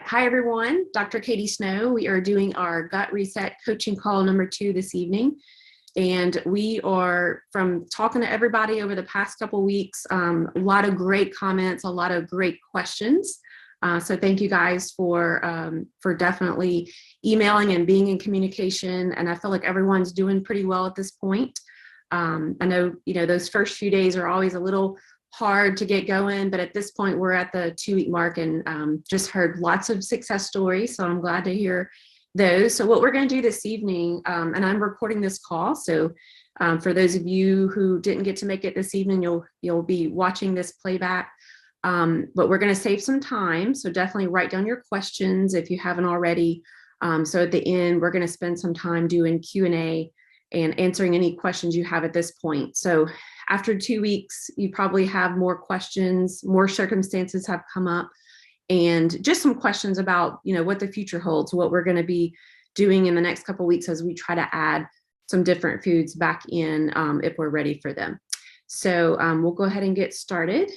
Hi everyone, Dr. Katie Snow. We are doing our gut reset coaching call number 2 this evening. And we are, from talking to everybody over the past couple weeks, a lot of great comments, a lot of great questions. So thank you guys for definitely emailing and being in communication. And I feel like everyone's doing pretty well at this point. I know, those first few days are always a little hard to get going, but at this point we're at the 2-week mark and just heard lots of success stories. So I'm glad to hear those. So what we're going to do this evening, and I'm recording this call. So for those of you who didn't get to make it this evening, you'll be watching this playback. But we're going to save some time. So definitely write down your questions if you haven't already. So at the end, we're going to spend some time doing Q&A and answering any questions you have at this point. So after 2 weeks, you probably have more questions, more circumstances have come up, and just some questions about, what the future holds, what we're going to be doing in the next couple of weeks as we try to add some different foods back in if we're ready for them. So we'll go ahead and get started,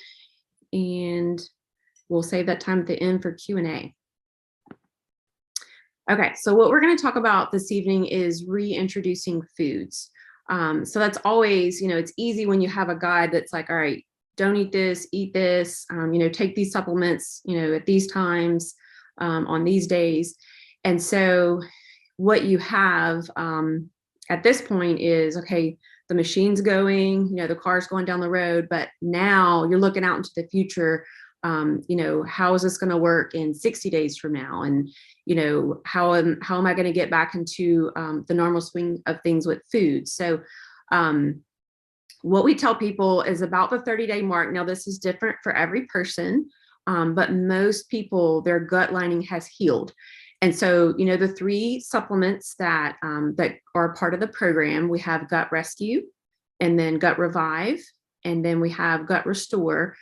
and we'll save that time at the end for Q&A. Okay, so what we're going to talk about this evening is reintroducing foods. So that's always, it's easy when you have a guide that's like, all right, don't eat this, eat this, take these supplements, at these times, on these days. And so what you have at this point is, okay, the machine's going, the car's going down the road, but now you're looking out into the future. How is this going to work in 60 days from now? And, how am I going to get back into the normal swing of things with food? So what we tell people is about the 30-day mark. Now, this is different for every person, but most people, their gut lining has healed. And so, the 3 supplements that are part of the program, we have Gut Rescue, and then Gut Revive, and then we have Gut Restore.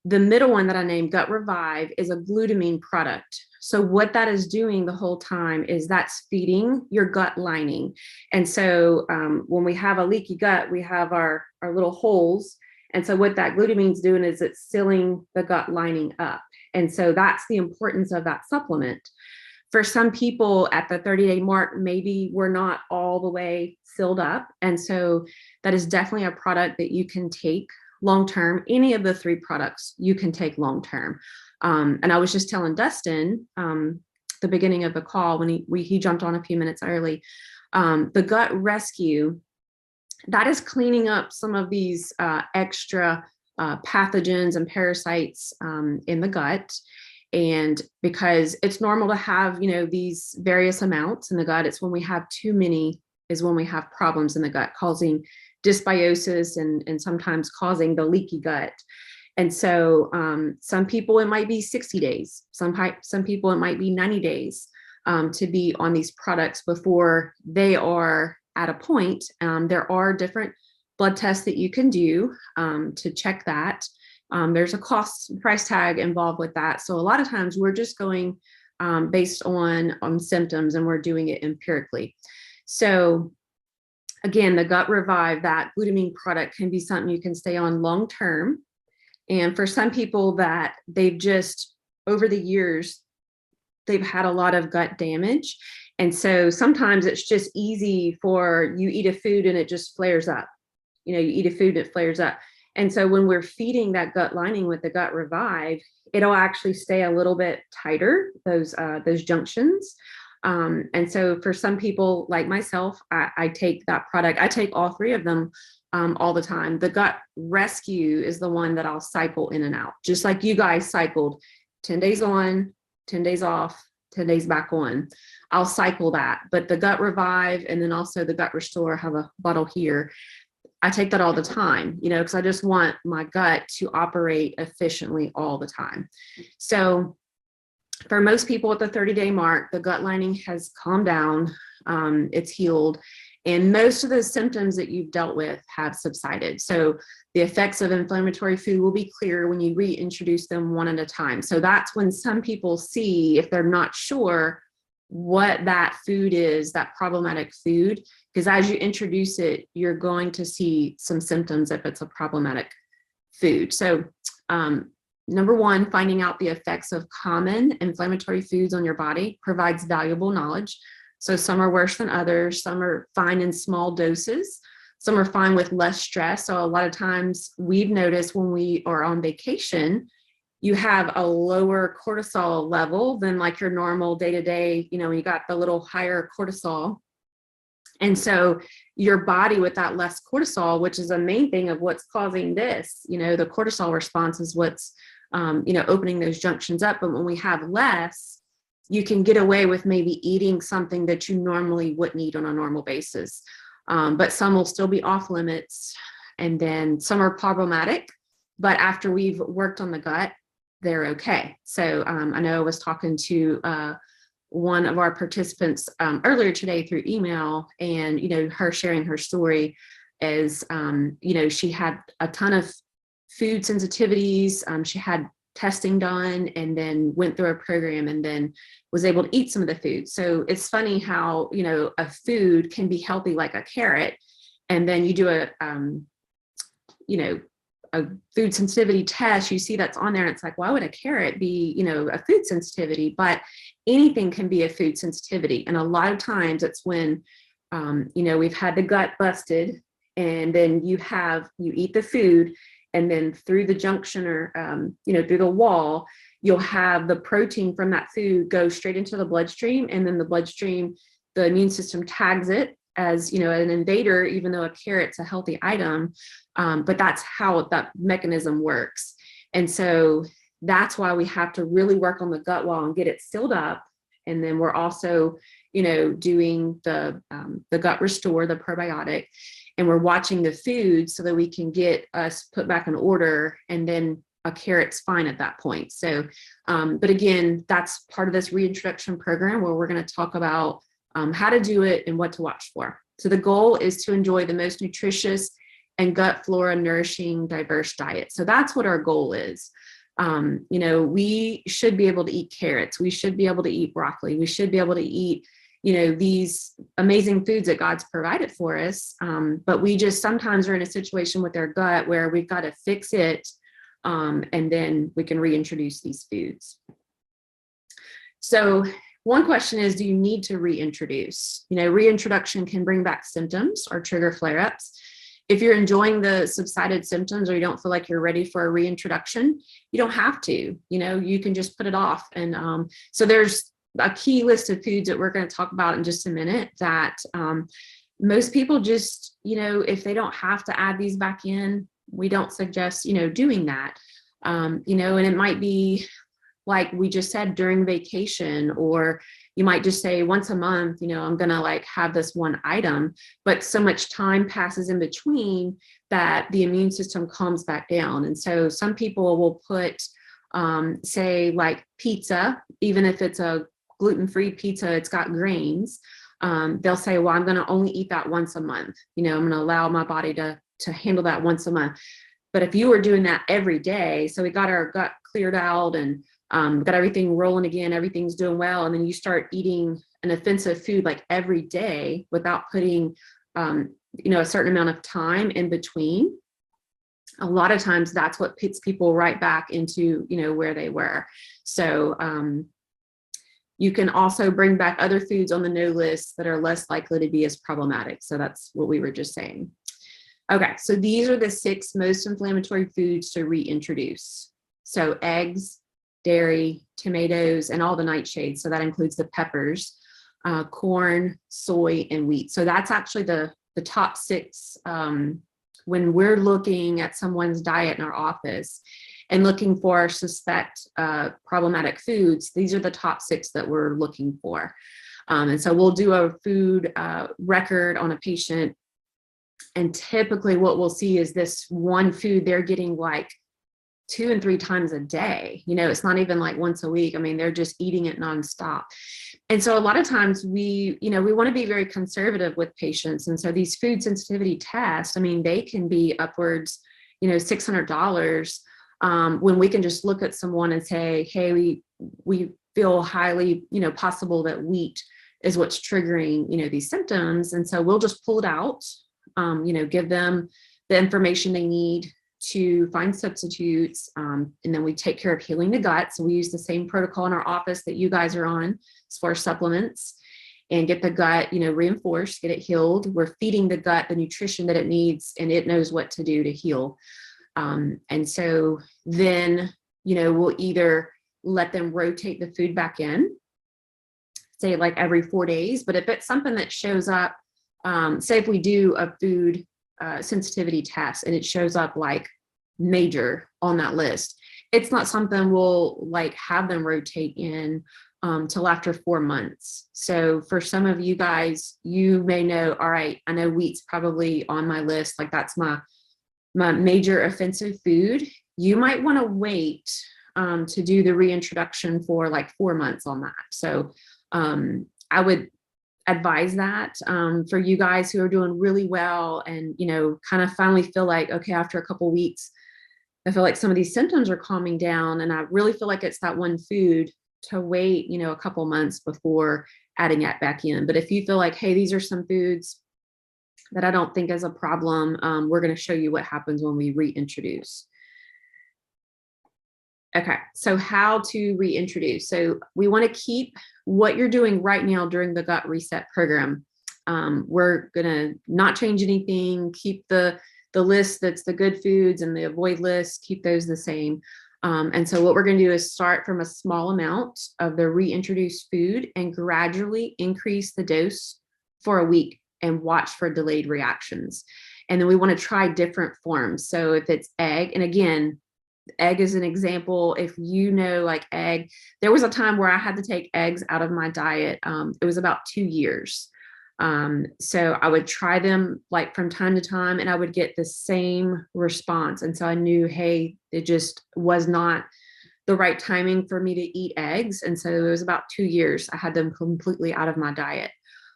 The middle one that I named, Gut Revive, is a glutamine product. So what that is doing the whole time is that's feeding your gut lining. And so when we have a leaky gut, we have our little holes. And so what that glutamine is doing is it's sealing the gut lining up. And so that's the importance of that supplement. For some people at the 30-day mark, maybe we're not all the way sealed up. And so that is definitely a product that you can take long-term. Any of the 3 products you can take long-term. And I was just telling Dustin the beginning of the call when he jumped on a few minutes early, the Gut Rescue, that is cleaning up some of these extra pathogens and parasites in the gut. And because it's normal to have, these various amounts in the gut, it's when we have too many is when we have problems in the gut, causing dysbiosis and sometimes causing the leaky gut. And so some people, it might be 60 days. Some people, it might be 90 days to be on these products before they are at a point. There are different blood tests that you can do to check that. There's a price tag involved with that. So a lot of times we're just going based on symptoms, and we're doing it empirically. So again, the Gut Revive, that glutamine product, can be something you can stay on long-term. And for some people that they've just, over the years, they've had a lot of gut damage. And so sometimes it's just easy for you eat a food and it just flares up. You eat a food, it flares up. And so when we're feeding that gut lining with the Gut Revive, it'll actually stay a little bit tighter, those junctions. And so for some people like myself, I take that product. I take all 3 of them all the time. The Gut Rescue is the one that I'll cycle in and out, just like you guys cycled 10 days on, 10 days off, 10 days back on. I'll cycle that. But the Gut Revive and then also the Gut Restore, I have a bottle here. I take that all the time, because I just want my gut to operate efficiently all the time. So for most people at the 30-day mark, the gut lining has calmed down, it's healed, and most of the symptoms that you've dealt with have subsided. So the effects of inflammatory food will be clear when you reintroduce them one at a time. So that's when some people see, if they're not sure what that food is, that problematic food, because as you introduce it, you're going to see some symptoms if it's a problematic food. So number one, finding out the effects of common inflammatory foods on your body provides valuable knowledge. So some are worse than others. Some are fine in small doses. Some are fine with less stress. So a lot of times we've noticed when we are on vacation, you have a lower cortisol level than like your normal day-to-day, you know, you got the little higher cortisol. And so your body with that less cortisol, which is a main thing of what's causing this, you know, the cortisol response is what's, you know, opening those junctions up. But when we have less, you can get away with maybe eating something that you normally wouldn't eat on a normal basis. But some will still be off limits. And then some are problematic, but after we've worked on the gut, they're okay. So I know I was talking to one of our participants earlier today through email, and, you know, her sharing her story is, you know, she had a ton of food sensitivities. She had testing done and then went through a program and then was able to eat some of the food. So it's funny how, you know, a food can be healthy like a carrot, and then you do a, you know, a food sensitivity test, you see that's on there and it's like, why would a carrot be, you know, a food sensitivity? But anything can be a food sensitivity. And a lot of times it's when, you know, we've had the gut busted, and then you eat the food, and then through the junction or, you know, through the wall, you'll have the protein from that food go straight into the bloodstream. And then the bloodstream, the immune system tags it as, you know, an invader, even though a carrot's a healthy item. But that's how that mechanism works. And so that's why we have to really work on the gut wall and get it sealed up. And then we're also, you know, doing the gut restore, the probiotic, and we're watching the food so that we can get us put back in order. And then a carrot's fine at that point. So, but again, that's part of this reintroduction program where we're going to talk about how to do it and what to watch for. So the goal is to enjoy the most nutritious and gut flora nourishing diverse diet. So that's what our goal is. You know, we should be able to eat carrots. We should be able to eat broccoli. We should be able to eat, you know, these amazing foods that God's provided for us. But we just sometimes are in a situation with our gut where we've got to fix it. And then we can reintroduce these foods. So one question is, do you need to reintroduce? You know, reintroduction can bring back symptoms or trigger flare-ups. If you're enjoying the subsided symptoms or you don't feel like you're ready for a reintroduction, you don't have to, you know, you can just put it off. And so there's a key list of foods that we're going to talk about in just a minute that most people just, you know, if they don't have to add these back in, we don't suggest, you know, doing that. You know, and it might be like we just said during vacation, or you might just say once a month, you know, I'm going to like have this one item, but so much time passes in between that the immune system calms back down. And so some people will put, say like pizza, even if it's a gluten-free pizza, it's got grains. They'll say, well, I'm going to only eat that once a month. You know, I'm going to allow my body to handle that once a month. But if you were doing that every day, so we got our gut cleared out and got everything rolling again, everything's doing well, and then you start eating an offensive food like every day without putting, you know, a certain amount of time in between, a lot of times that's what puts people right back into, you know, where they were. So you can also bring back other foods on the no list that are less likely to be as problematic. So that's what we were just saying. Okay, so these are the 6 most inflammatory foods to reintroduce. So eggs, dairy, tomatoes, and all the nightshades. So that includes the peppers, corn, soy, and wheat. So that's actually the top 6 when we're looking at someone's diet in our office and looking for suspect problematic foods. These are the top 6 that we're looking for. And so we'll do a food record on a patient. And typically what we'll see is this one food they're getting like 2 and 3 times a day. You know, it's not even like once a week. I mean, they're just eating it nonstop. And so a lot of times we want to be very conservative with patients. And so these food sensitivity tests, I mean, they can be upwards, you know, $600 when we can just look at someone and say, hey, we feel highly, you know, possible that wheat is what's triggering, you know, these symptoms. And so we'll just pull it out, you know, give them the information they need to find substitutes, and then we take care of healing the gut. So we use the same protocol in our office that you guys are on as far as supplements, and get the gut, reinforced, get it healed. We're feeding the gut the nutrition that it needs, and it knows what to do to heal. And so then, we'll either let them rotate the food back in, say like every 4 days. But if it's something that shows up, say if we do a food sensitivity test and it shows up like major on that list, it's not something we'll like have them rotate in till after 4 months. So for some of you guys, you may know, all right, I know wheat's probably on my list, like that's my major offensive food. You might want to wait to do the reintroduction for like 4 months on that. So I would advise that for you guys who are doing really well and, kind of finally feel like, okay, after a couple of weeks, I feel like some of these symptoms are calming down, and I really feel like it's that one food, to wait, a couple months before adding it back in. But if you feel like, hey, these are some foods that I don't think is a problem, we're going to show you what happens when we reintroduce. Okay, so how to reintroduce. So we want to keep what you're doing right now during the gut reset program. We're going to not change anything, keep the list that's the good foods and the avoid list, keep those the same. And so what we're going to do is start from a small amount of the reintroduced food and gradually increase the dose for a week and watch for delayed reactions. And then we want to try different forms. So if it's egg, and again, egg is an example. If like egg, there was a time where I had to take eggs out of my diet. It was about 2 years. So I would try them like from time to time, and I would get the same response. And so I knew, hey, it just was not the right timing for me to eat eggs. And so it was about 2 years I had them completely out of my diet.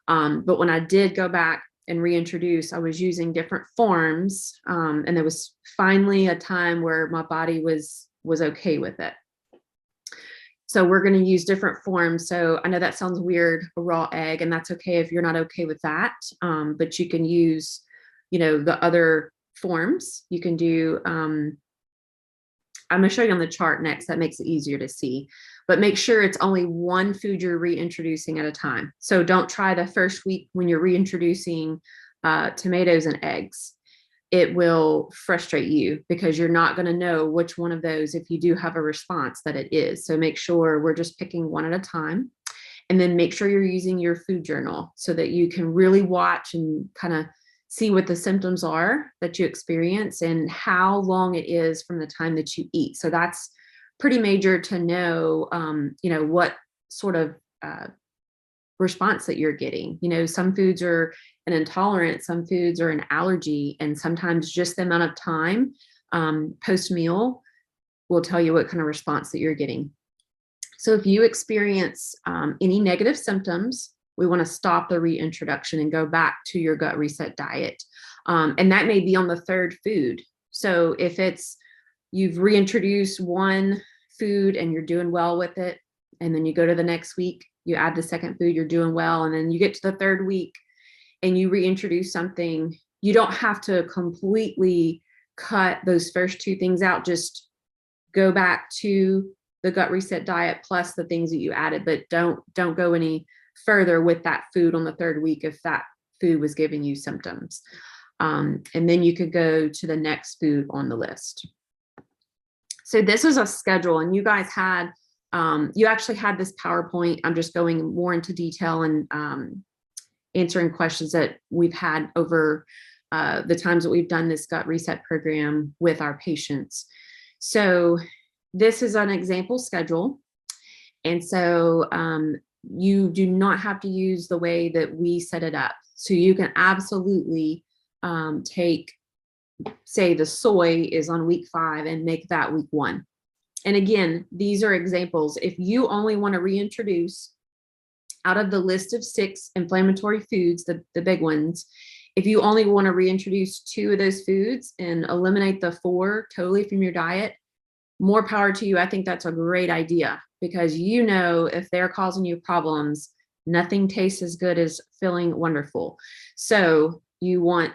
But when I did go back and reintroduce, I was using different forms. And there was finally a time where my body was okay with it. So we're going to use different forms. So I know that sounds weird, a raw egg, and that's okay if you're not okay with that. But you can use, the other forms. You can do, I'm going to show you on the chart next. That makes it easier to see. But make sure it's only one food you're reintroducing at a time. So don't try the first week when you're reintroducing tomatoes and eggs. It will frustrate you because you're not going to know which one of those, if you do have a response, that it is. So make sure we're just picking one at a time. And then make sure you're using your food journal so that you can really watch and kind of see what the symptoms are that you experience and how long it is from the time that you eat. So that's pretty major to know, what sort of response that you're getting. Some foods are an intolerance, some foods are an allergy, and sometimes just the amount of time post-meal will tell you what kind of response that you're getting. So if you experience any negative symptoms, we want to stop the reintroduction and go back to your gut reset diet. And that may be on the third food. So if you've reintroduced one food and you're doing well with it, and then you go to the next week, you add the second food, you're doing well, and then you get to the third week and you reintroduce something, you don't have to completely cut those first two things out. Just go back to the gut reset diet plus the things that you added, but don't go any further with that food on the third week if that food was giving you symptoms. And then you could go to the next food on the list. So this is a schedule, and you guys you actually had this PowerPoint. I'm just going more into detail and answering questions that we've had over the times that we've done this gut reset program with our patients. So this is an example schedule. And so you do not have to use the way that we set it up. So you can absolutely take, say the soy is on week 5 and make that week 1. And again, these are examples. If you only want to reintroduce out of the list of 6 inflammatory foods, the big ones, if you only want to reintroduce 2 of those foods and eliminate the 4 totally from your diet, more power to you. I think that's a great idea, because if they're causing you problems, nothing tastes as good as feeling wonderful. So you want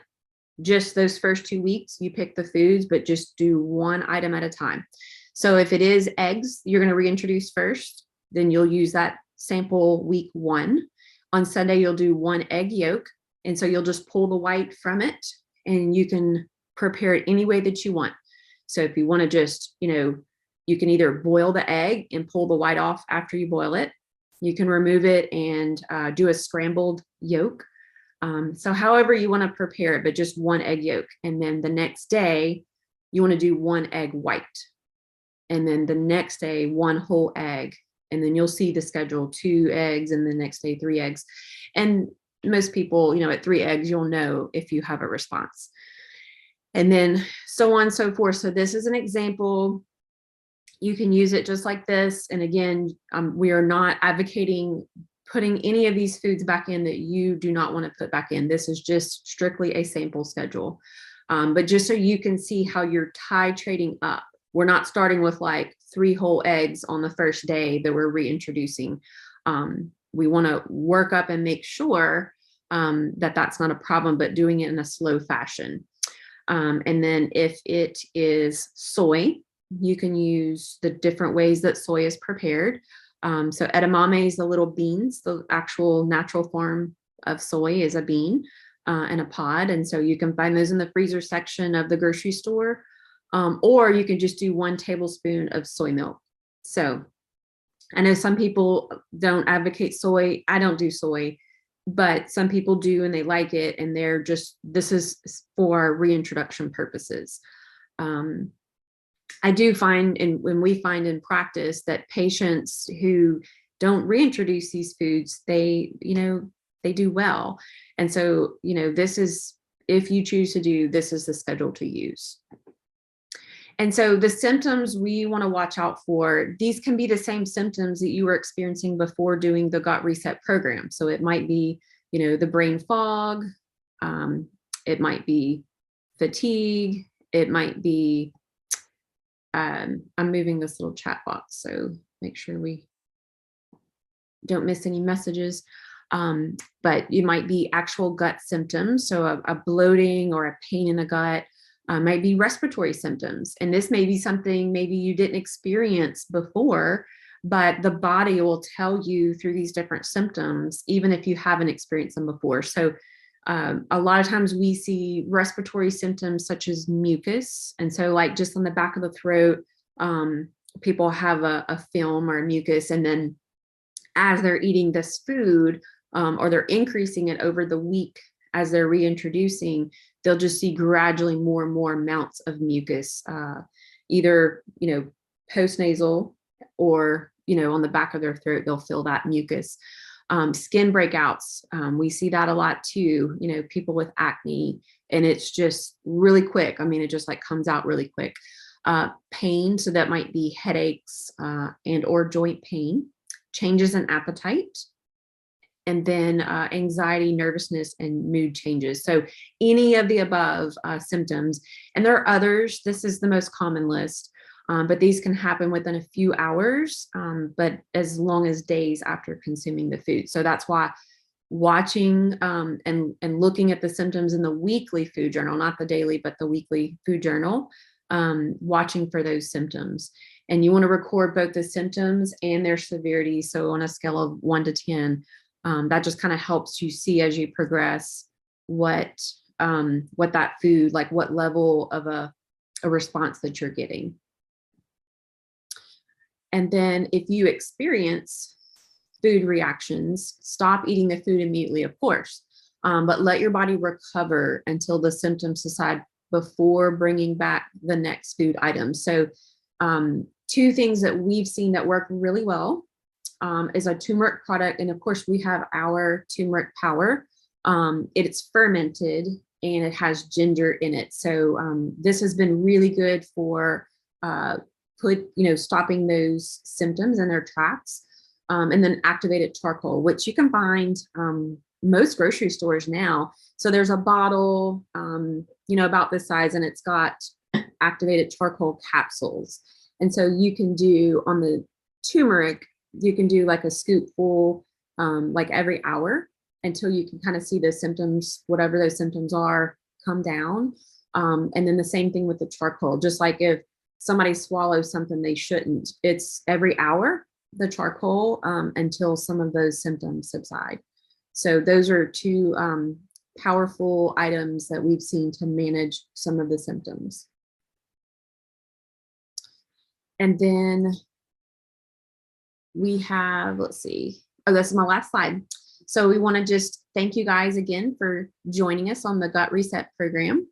just those first 2 weeks, you pick the foods, but just do one item at a time. So if it is eggs, you're going to reintroduce first, then you'll use that sample week 1. On Sunday, you'll do 1 egg yolk. And so you'll just pull the white from it and you can prepare it any way that you want. So if you want to just, you can either boil the egg and pull the white off after you boil it. You can remove it and do a scrambled yolk. So however you want to prepare it, but just 1 egg yolk. And then the next day, you want to do 1 egg white. And then the next day, 1 whole egg. And then you'll see the schedule, 2 eggs, and the next day, 3 eggs. And most people, at 3 eggs, you'll know if you have a response. And then so on and so forth. So this is an example. You can use it just like this. And again, we are not advocating putting any of these foods back in that you do not want to put back in. This is just strictly a sample schedule. But just so you can see how you're titrating up. We're not starting with like 3 whole eggs on the first day that we're reintroducing. We want to work up and make sure that that's not a problem, but doing it in a slow fashion. And then if it is soy, you can use the different ways that soy is prepared. So edamame is the little beans. The actual natural form of soy is a bean in a pod. And so you can find those in the freezer section of the grocery store. Or you can just do 1 tablespoon of soy milk. So I know some people don't advocate soy. I don't do soy, but some people do and they like it. And this is for reintroduction purposes. I do find, and when we find in practice, that patients who don't reintroduce these foods, they do well. And so, this is, if you choose to do, this is the schedule to use. And so the symptoms we want to watch out for, these can be the same symptoms that you were experiencing before doing the gut reset program. So it might be, the brain fog, it might be fatigue, it might be, I'm moving this little chat box, so make sure we don't miss any messages. But you might be actual gut symptoms. So a bloating or a pain in the gut. Might be respiratory symptoms. And this may be something maybe you didn't experience before, but the body will tell you through these different symptoms, even if you haven't experienced them before. So a lot of times we see respiratory symptoms such as mucus. And so like just on the back of the throat, people have a film or a mucus. And then as they're eating this food or they're increasing it over the week, as they're reintroducing, they'll just see gradually more and more amounts of mucus, either, post-nasal or, on the back of their throat, they'll feel that mucus. Skin breakouts, we see that a lot too, people with acne, and it's just really quick. I mean, it just like comes out really quick. Pain, so that might be headaches and or joint pain, changes in appetite, and then anxiety, nervousness, and mood changes. So any of the above symptoms, and there are others, this is the most common list, but these can happen within a few hours, but as long as days after consuming the food. So that's why watching and looking at the symptoms in the weekly food journal, not the daily, but the weekly food journal, watching for those symptoms. And you want to record both the symptoms and their severity. So on a scale of 1 to 10, that just kind of helps you see as you progress what that food, like what level of a response that you're getting. And then if you experience food reactions, stop eating the food immediately, of course, but let your body recover until the symptoms subside before bringing back the next food item. So 2 things that we've seen that work really well is a turmeric product. And of course we have our turmeric power. It's fermented and it has ginger in it. So this has been really good for stopping those symptoms in their tracks. And then activated charcoal, which you can find most grocery stores now. So there's a bottle, about this size, and it's got activated charcoal capsules. And so you can do on the turmeric, you can do like a scoop full, like every hour until you can kind of see the symptoms, whatever those symptoms are, come down. And then the same thing with the charcoal, just like if somebody swallows something they shouldn't, it's every hour, the charcoal, until some of those symptoms subside. So those are two powerful items that we've seen to manage some of the symptoms. And then we have, let's see, oh, this is my last slide. So we want to just thank you guys again for joining us on the Gut Reset program.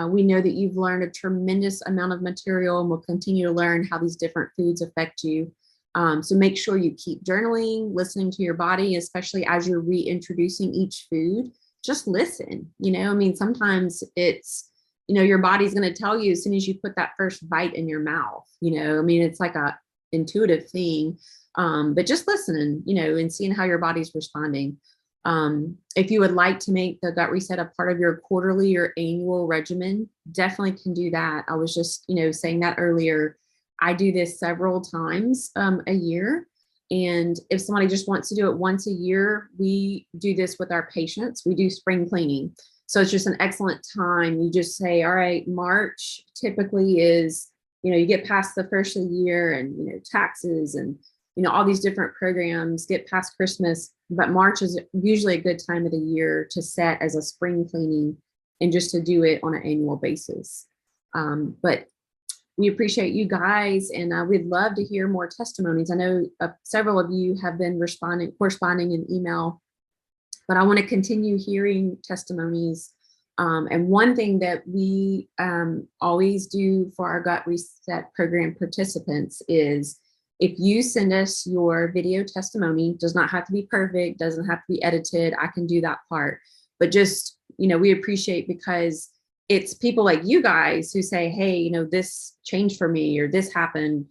We know that you've learned a tremendous amount of material and will continue to learn how these different foods affect you. So make sure you keep journaling, listening to your body, especially as you're reintroducing each food. Just listen, I mean, sometimes it's, your body's going to tell you as soon as you put that first bite in your mouth, I mean, it's like a intuitive thing, but just listening, and seeing how your body's responding. If you would like to make the Gut Reset a part of your quarterly or annual regimen, definitely can do that. I was just, saying that earlier. I do this several times a year. And if somebody just wants to do it once a year, we do this with our patients. We do spring cleaning. So it's just an excellent time. You just say, all right, March typically is, you get past the first of the year and, taxes and, all these different programs, get past Christmas, but March is usually a good time of the year to set as a spring cleaning and just to do it on an annual basis. But we appreciate you guys, and we'd love to hear more testimonies. I know several of you have been corresponding in email, but I want to continue hearing testimonies. And one thing that we always do for our Gut Reset program participants is, if you send us your video testimony, does not have to be perfect, doesn't have to be edited, I can do that part. But just, we appreciate, because it's people like you guys who say, hey, this changed for me, or this happened.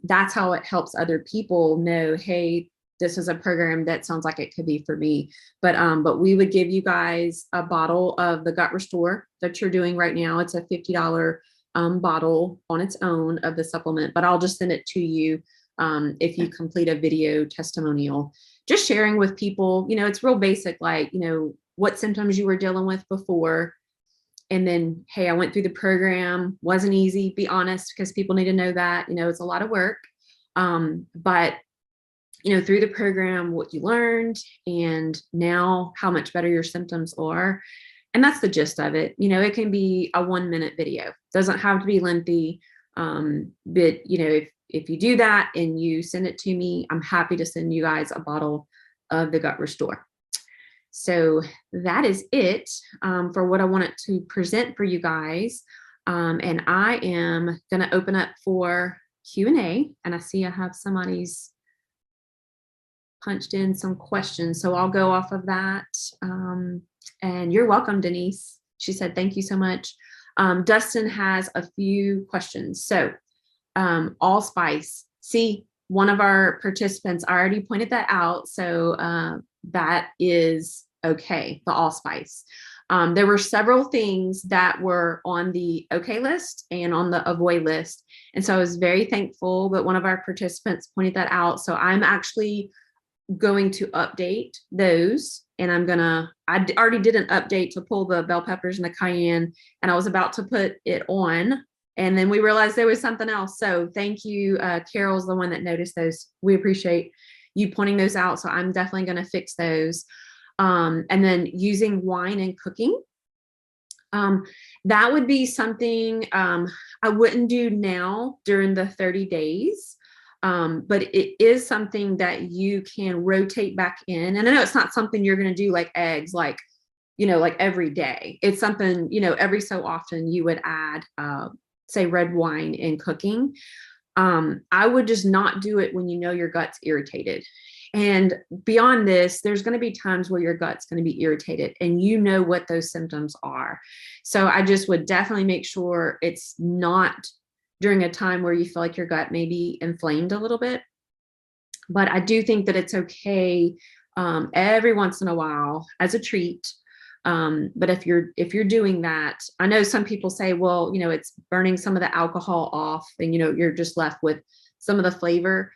That's how it helps other people know, hey, this is a program that sounds like it could be for me. But we would give you guys a bottle of the Gut Restore that you're doing right now. It's a $50 bottle on its own of the supplement, but I'll just send it to you if you complete a video testimonial, just sharing with people, it's real basic, like, what symptoms you were dealing with before. And then, hey, I went through the program, wasn't easy, be honest, because people need to know that, it's a lot of work. But, through the program, what you learned, and now how much better your symptoms are. And that's the gist of it. It can be a 1-minute video, doesn't have to be lengthy. But, if you do that and you send it to me, I'm happy to send you guys a bottle of the Gut Restore. So that is it for what I wanted to present for you guys. And I am going to open up for Q&A. And I see I have somebody's punched in some questions. So I'll go off of that. And you're welcome, Denise. She said, thank you so much. Dustin has a few questions. So allspice. See, one of our participants already pointed that out. So that is okay, the allspice. There were several things that were on the okay list and on the avoid list. And so I was very thankful that one of our participants pointed that out. So I'm actually going to update those, and I already did an update to pull the bell peppers and the cayenne, and I was about to put it on, and then we realized there was something else. So thank you. Carol's the one that noticed those. We appreciate you pointing those out. So I'm definitely going to fix those. And then using wine and cooking. That would be something I wouldn't do now during the 30 days. But it is something that you can rotate back in. And I know it's not something you're going to do like eggs, like every day. It's something, every so often you would add, say, red wine in cooking. I would just not do it when your gut's irritated. And beyond this, there's going to be times where your gut's going to be irritated and what those symptoms are. So I just would definitely make sure it's not during a time where you feel like your gut may be inflamed a little bit. But I do think that it's okay every once in a while as a treat. But if you're doing that, I know some people say, well, it's burning some of the alcohol off and, you're just left with some of the flavor.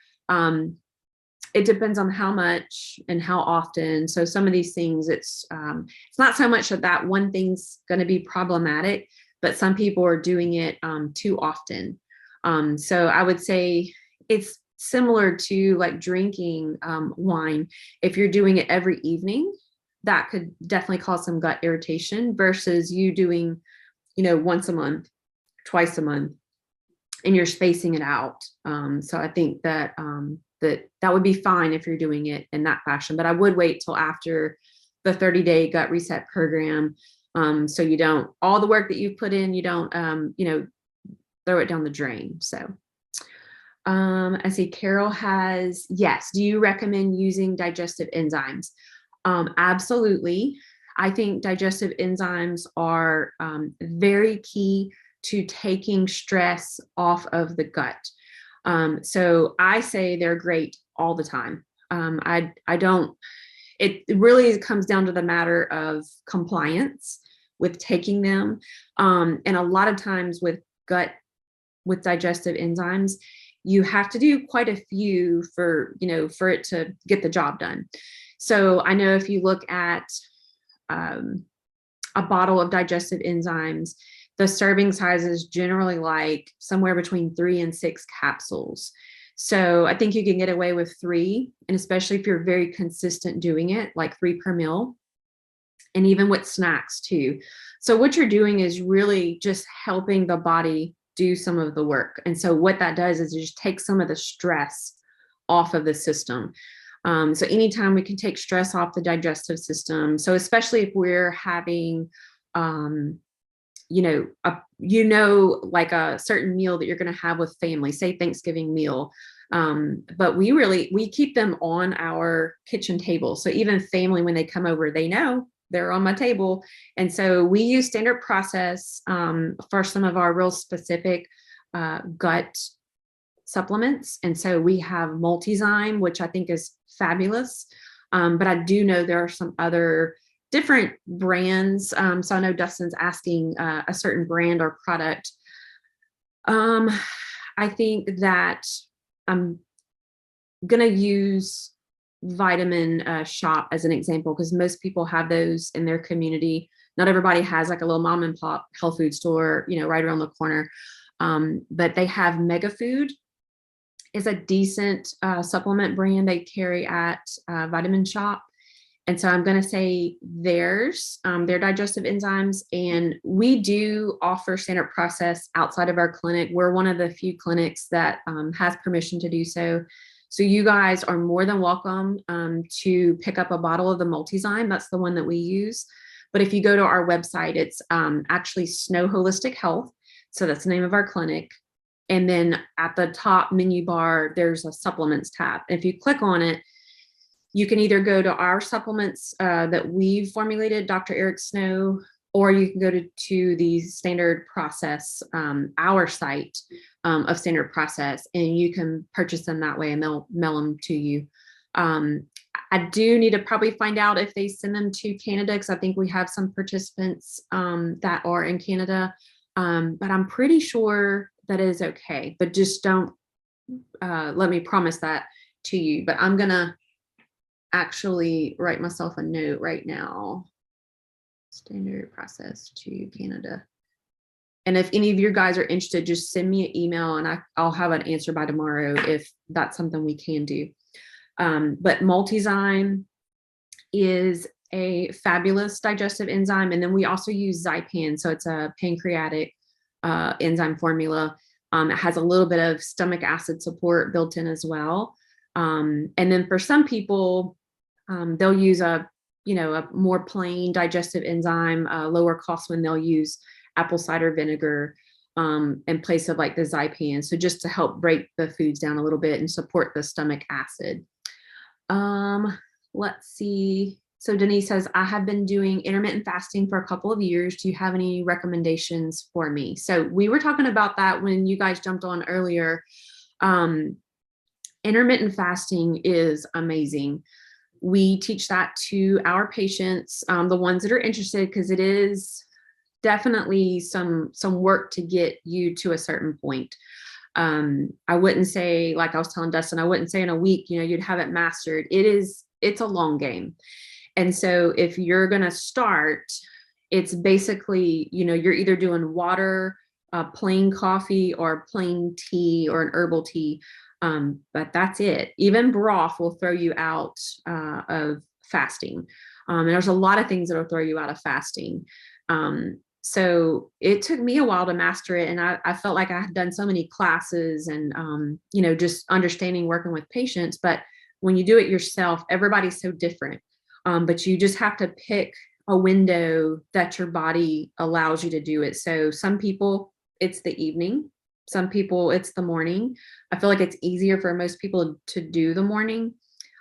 it depends on how much and how often. So some of these things, it's not so much that that one thing's going to be problematic, but some people are doing it too often. So I would say it's similar to like drinking wine. If you're doing it every evening, that could definitely cause some gut irritation versus you doing, once a month, twice a month, and you're spacing it out. So I think that that would be fine if you're doing it in that fashion, but I would wait till after the 30-day gut reset program. So you don't, all the work that you've put in, you don't, throw it down the drain. So I see Carol has, yes. Do you recommend using digestive enzymes? Absolutely. I think digestive enzymes are very key to taking stress off of the gut. So I say they're great all the time. I don't, it really comes down to the matter of compliance with taking them. And a lot of times with digestive enzymes, you have to do quite a few for it to get the job done. So I know if you look at a bottle of digestive enzymes, the serving size is generally like somewhere between 3 and 6 capsules. So I think you can get away with 3, and especially if you're very consistent doing it, like 3 per meal, and even with snacks too. So what you're doing is really just helping the body do some of the work. And so what that does is it just takes some of the stress off of the system. So anytime we can take stress off the digestive system, so especially if we're having, like a certain meal that you're going to have with family, say Thanksgiving meal. But we keep them on our kitchen table. So even family, when they come over, they know they're on my table. And so we use standard process for some of our real specific gut supplements. And so we have Multizyme, which I think is fabulous. But I do know there are some other different brands. So I know Dustin's asking a certain brand or product. I think that I'm going to use Vitamin Shop as an example, because most people have those in their community. Not everybody has like a little mom and pop health food store, right around the corner. But they have Mega Food is a decent supplement brand they carry at Vitamin Shop. And so I'm going to say theirs, their digestive enzymes. And we do offer standard process outside of our clinic. We're one of the few clinics that has permission to do so. So you guys are more than welcome to pick up a bottle of the Multizyme. That's the one that we use. But if you go to our website, it's actually Snow Holistic Health. So that's the name of our clinic. And then at the top menu bar, there's a supplements tab. And if you click on it, you can either go to our supplements that we've formulated, Dr. Eric Snow, or you can go to the standard process, our site of standard process, and you can purchase them that way and they'll mail them to you. I do need to probably find out if they send them to Canada, because I think we have some participants that are in Canada, but I'm pretty sure that is okay. But just don't let me promise that to you. But I'm going to actually write myself a note right now. Standard process to Canada. And if any of you guys are interested, just send me an email and I'll have an answer by tomorrow if that's something we can do. But Multizyme is a fabulous digestive enzyme. And then we also use Zypan. So it's a pancreatic enzyme formula. It has a little bit of stomach acid support built in as well. And then for some people, they'll use a more plain digestive enzyme, lower cost one, they'll use apple cider vinegar in place of like the Zypan. So just to help break the foods down a little bit and support the stomach acid. Let's see. So Denise says, I have been doing intermittent fasting for a couple of years. Do you have any recommendations for me? So we were talking about that when you guys jumped on earlier. Intermittent fasting is amazing. We teach that to our patients, the ones that are interested, because it is definitely some work to get you to a certain point. I wouldn't say, like I was telling Dustin, I wouldn't say in a week, you'd have it mastered. It's a long game. And so if you're going to start, it's basically, you're either doing water, plain coffee, or plain tea, or an herbal tea. But that's it. Even broth will throw you out of fasting. And there's a lot of things that will throw you out of fasting. So it took me a while to master it. And I felt like I had done so many classes and, just understanding working with patients. But when you do it yourself, everybody's so different. But you just have to pick a window that your body allows you to do it. So some people, it's the evening. Some people, it's the morning. I feel like it's easier for most people to do the morning.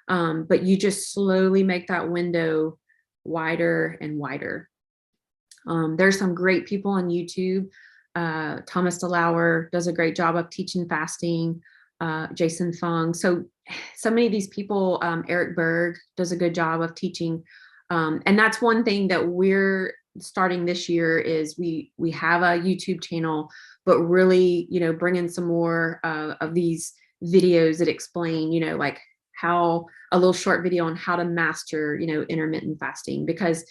But you just slowly make that window wider and wider. There's some great people on YouTube. Thomas DeLauer does a great job of teaching fasting. Jason Fung. So many of these people, Eric Berg does a good job of teaching. And that's one thing that we're starting this year is we have a YouTube channel, but really, bring in some more of these videos that explain, like how a little short video on how to master, intermittent fasting, because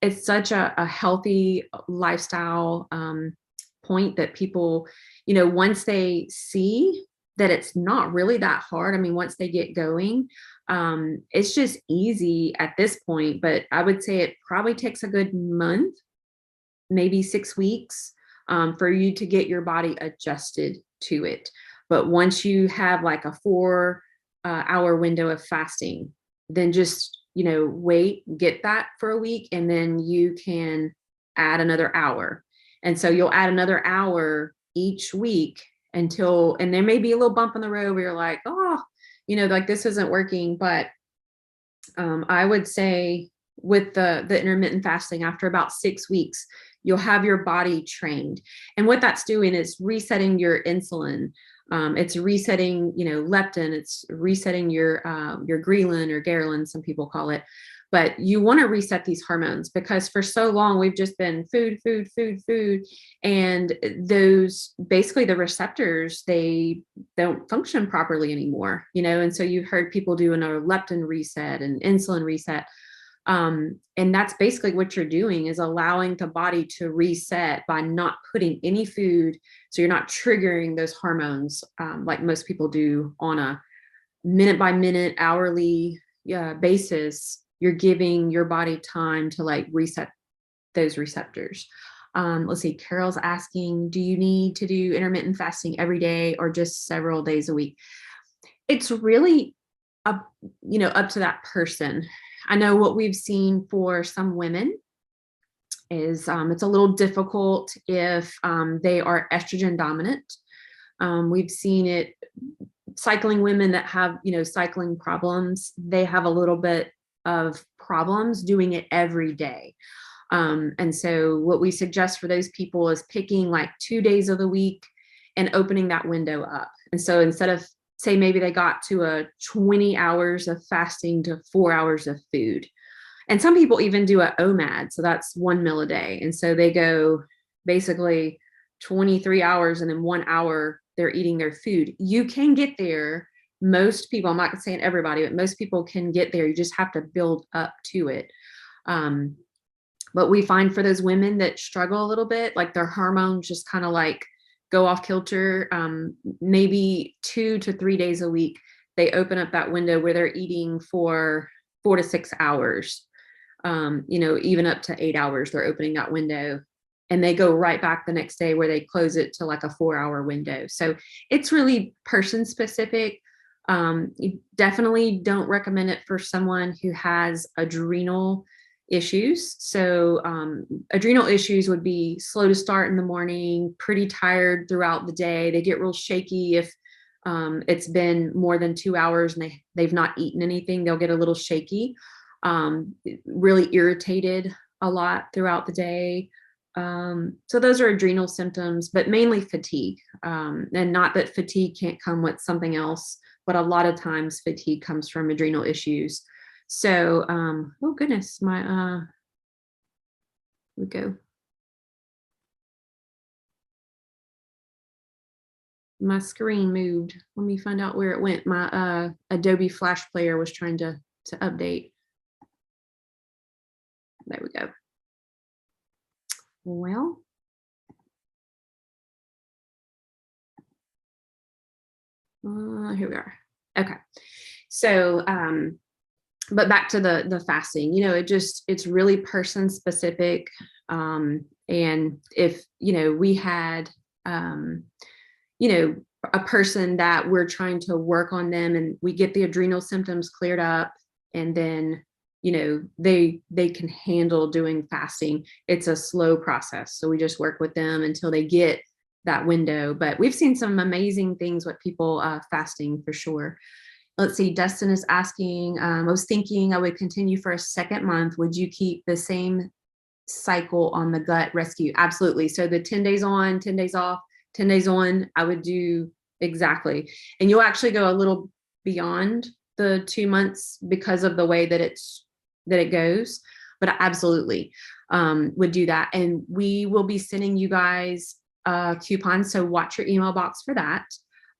it's such a healthy lifestyle point that people, once they see that it's not really that hard. I mean, once they get going, it's just easy at this point, but I would say it probably takes a good month, maybe 6 weeks, for you to get your body adjusted to it. But once you have like a 4-hour window of fasting, then just, wait, get that for a week, and then you can add another hour. And so you'll add another hour each week and there may be a little bump in the road where you're like, oh, like this isn't working. But I would say with the intermittent fasting, after about 6 weeks, you'll have your body trained. And what that's doing is resetting your insulin. It's resetting, leptin. It's resetting your ghrelin or ghrelin, some people call it. But you want to reset these hormones, because for so long we've just been food. And those, basically the receptors, they don't function properly anymore, and so you've heard people doing a leptin reset and insulin reset. And that's basically what you're doing, is allowing the body to reset by not putting any food. So you're not triggering those hormones like most people do on a minute by minute, hourly basis. You're giving your body time to like reset those receptors. Let's see, Carol's asking, do you need to do intermittent fasting every day or just several days a week? It's really up to that person. I know what we've seen for some women is it's a little difficult if they are estrogen dominant. We've seen it, cycling women that have, cycling problems, they have a little bit of problems doing it every day. And so what we suggest for those people is picking like 2 days of the week and opening that window up. And so instead of, say, maybe they got to a 20 hours of fasting to 4 hours of food. And some people even do a OMAD. So that's 1 meal a day. And so they go basically 23 hours and then 1 hour they're eating their food. You can get there. Most people, I'm not saying everybody, but most people can get there. You just have to build up to it. But we find for those women that struggle a little bit, like their hormones just kind of like go off kilter, maybe 2 to 3 days a week, they open up that window where they're eating for 4 to 6 hours, even up to 8 hours, they're opening that window. And they go right back the next day where they close it to like a 4-hour window. So it's really person specific. You definitely don't recommend it for someone who has adrenal issues. So adrenal issues would be slow to start in the morning, pretty tired throughout the day. They get real shaky if it's been more than 2 hours and they've not eaten anything. They'll get a little shaky, really irritated a lot throughout the day. So those are adrenal symptoms, but mainly fatigue. And not that fatigue can't come with something else, but a lot of times fatigue comes from adrenal issues. So, oh goodness, here we go. My screen moved. Let me find out where it went. My Adobe Flash Player was trying to update. There we go. Well, here we are. Okay. So, but back to the fasting, you know, it's really person specific. And if, you know, we had, you know, a person that we're trying to work on them and we get the adrenal symptoms cleared up, and then, you know, they can handle doing fasting. It's a slow process. So we just work with them until they get that window. But we've seen some amazing things with people fasting for sure. Let's see, Dustin is asking, I was thinking I would continue for a second month. Would you keep the same cycle on the gut rescue? Absolutely. So the 10 days on, 10 days off, 10 days on, I would do exactly. And you'll actually go a little beyond the 2 months because of the way that it goes. But I absolutely would do that. And we will be sending you guys a coupon. So watch your email box for that.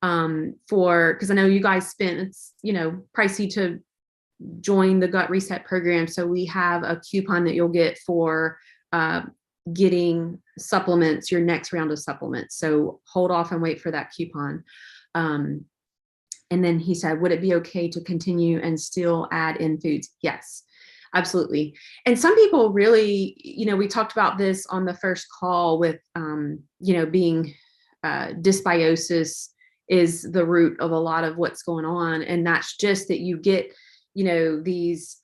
Because I know you guys spent, it's, you know, pricey to join the gut reset program. So we have a coupon that you'll get for getting supplements, your next round of supplements. So hold off and wait for that coupon. And then he said, would it be okay to continue and still add in foods? Yes, absolutely. And some people really, you know, we talked about this on the first call with, you know, being dysbiosis is the root of a lot of what's going on. And that's just that you get, you know, these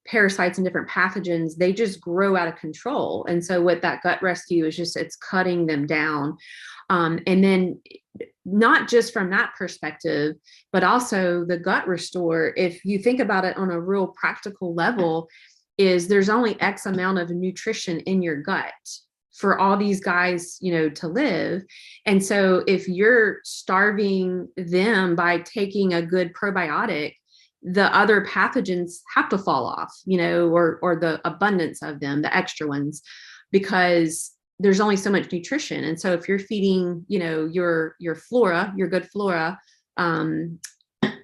parasites and different pathogens, they just grow out of control. And so what that gut rescue is just, it's cutting them down. And then not just from that perspective, but also the gut restore, if you think about it on a real practical level, is there's only X amount of nutrition in your gut for all these guys, you know, to live. And so if you're starving them by taking a good probiotic, the other pathogens have to fall off, you know, or the abundance of them, the extra ones, because there's only so much nutrition. And so if you're feeding, you know, your flora, your good flora,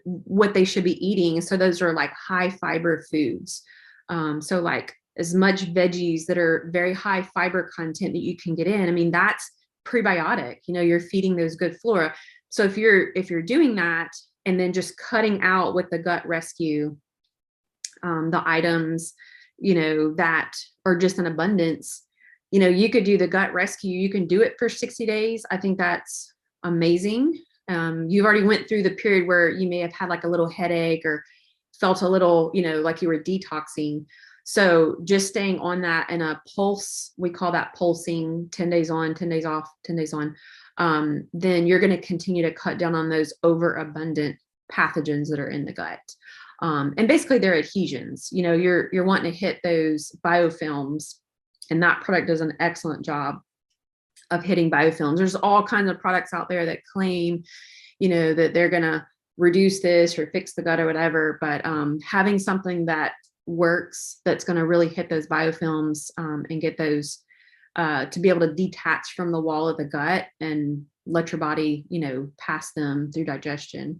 what they should be eating. So those are like high fiber foods. So like as much veggies that are very high fiber content that you can get in. I mean, that's prebiotic, you know, you're feeding those good flora. So if you're doing that and then just cutting out with the gut rescue, the items, you know, that are just in abundance, you know, you could do the gut rescue. You can do it for 60 days. I think that's amazing. You've already went through the period where you may have had like a little headache or felt a little, you know, like you were detoxing. So just staying on that in a pulse, we call that pulsing, 10 days on, 10 days off, 10 days on. Then you're going to continue to cut down on those overabundant pathogens that are in the gut. And basically they're adhesions, you know, you're wanting to hit those biofilms, and that product does an excellent job of hitting biofilms. There's all kinds of products out there that claim, you know, that they're going to reduce this or fix the gut or whatever, but having something that works, that's going to really hit those biofilms and get those to be able to detach from the wall of the gut and let your body, you know, pass them through digestion.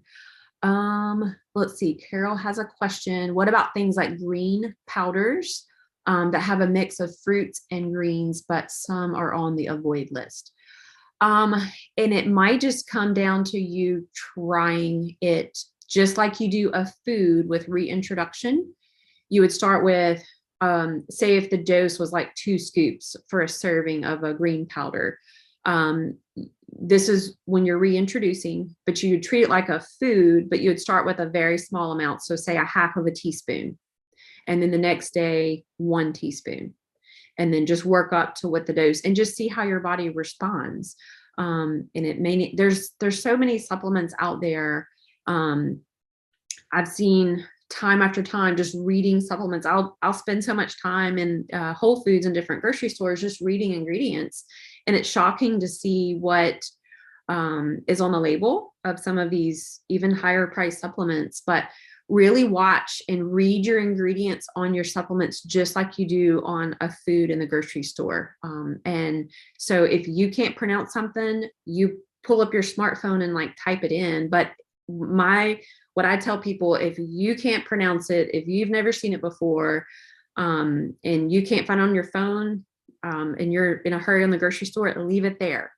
Let's see, Carol has a question. What about things like green powders that have a mix of fruits and greens, but some are on the avoid list? And it might just come down to you trying it just like you do a food with reintroduction. You would start with, say if the dose was like 2 scoops for a serving of a green powder. This is when you're reintroducing, but you would treat it like a food, but you would start with a very small amount. So say a half of a teaspoon, and then the next day, 1 teaspoon, and then just work up to what the dose and just see how your body responds. And it may, there's so many supplements out there. I've seen time after time just reading supplements. I'll spend so much time in Whole Foods and different grocery stores just reading ingredients, and it's shocking to see what is on the label of some of these even higher price supplements. But really watch and read your ingredients on your supplements just like you do on a food in the grocery store. And so if you can't pronounce something, you pull up your smartphone and like type it in. But what I tell people, if you can't pronounce it, if you've never seen it before, and you can't find it on your phone, and you're in a hurry on the grocery store, leave it there.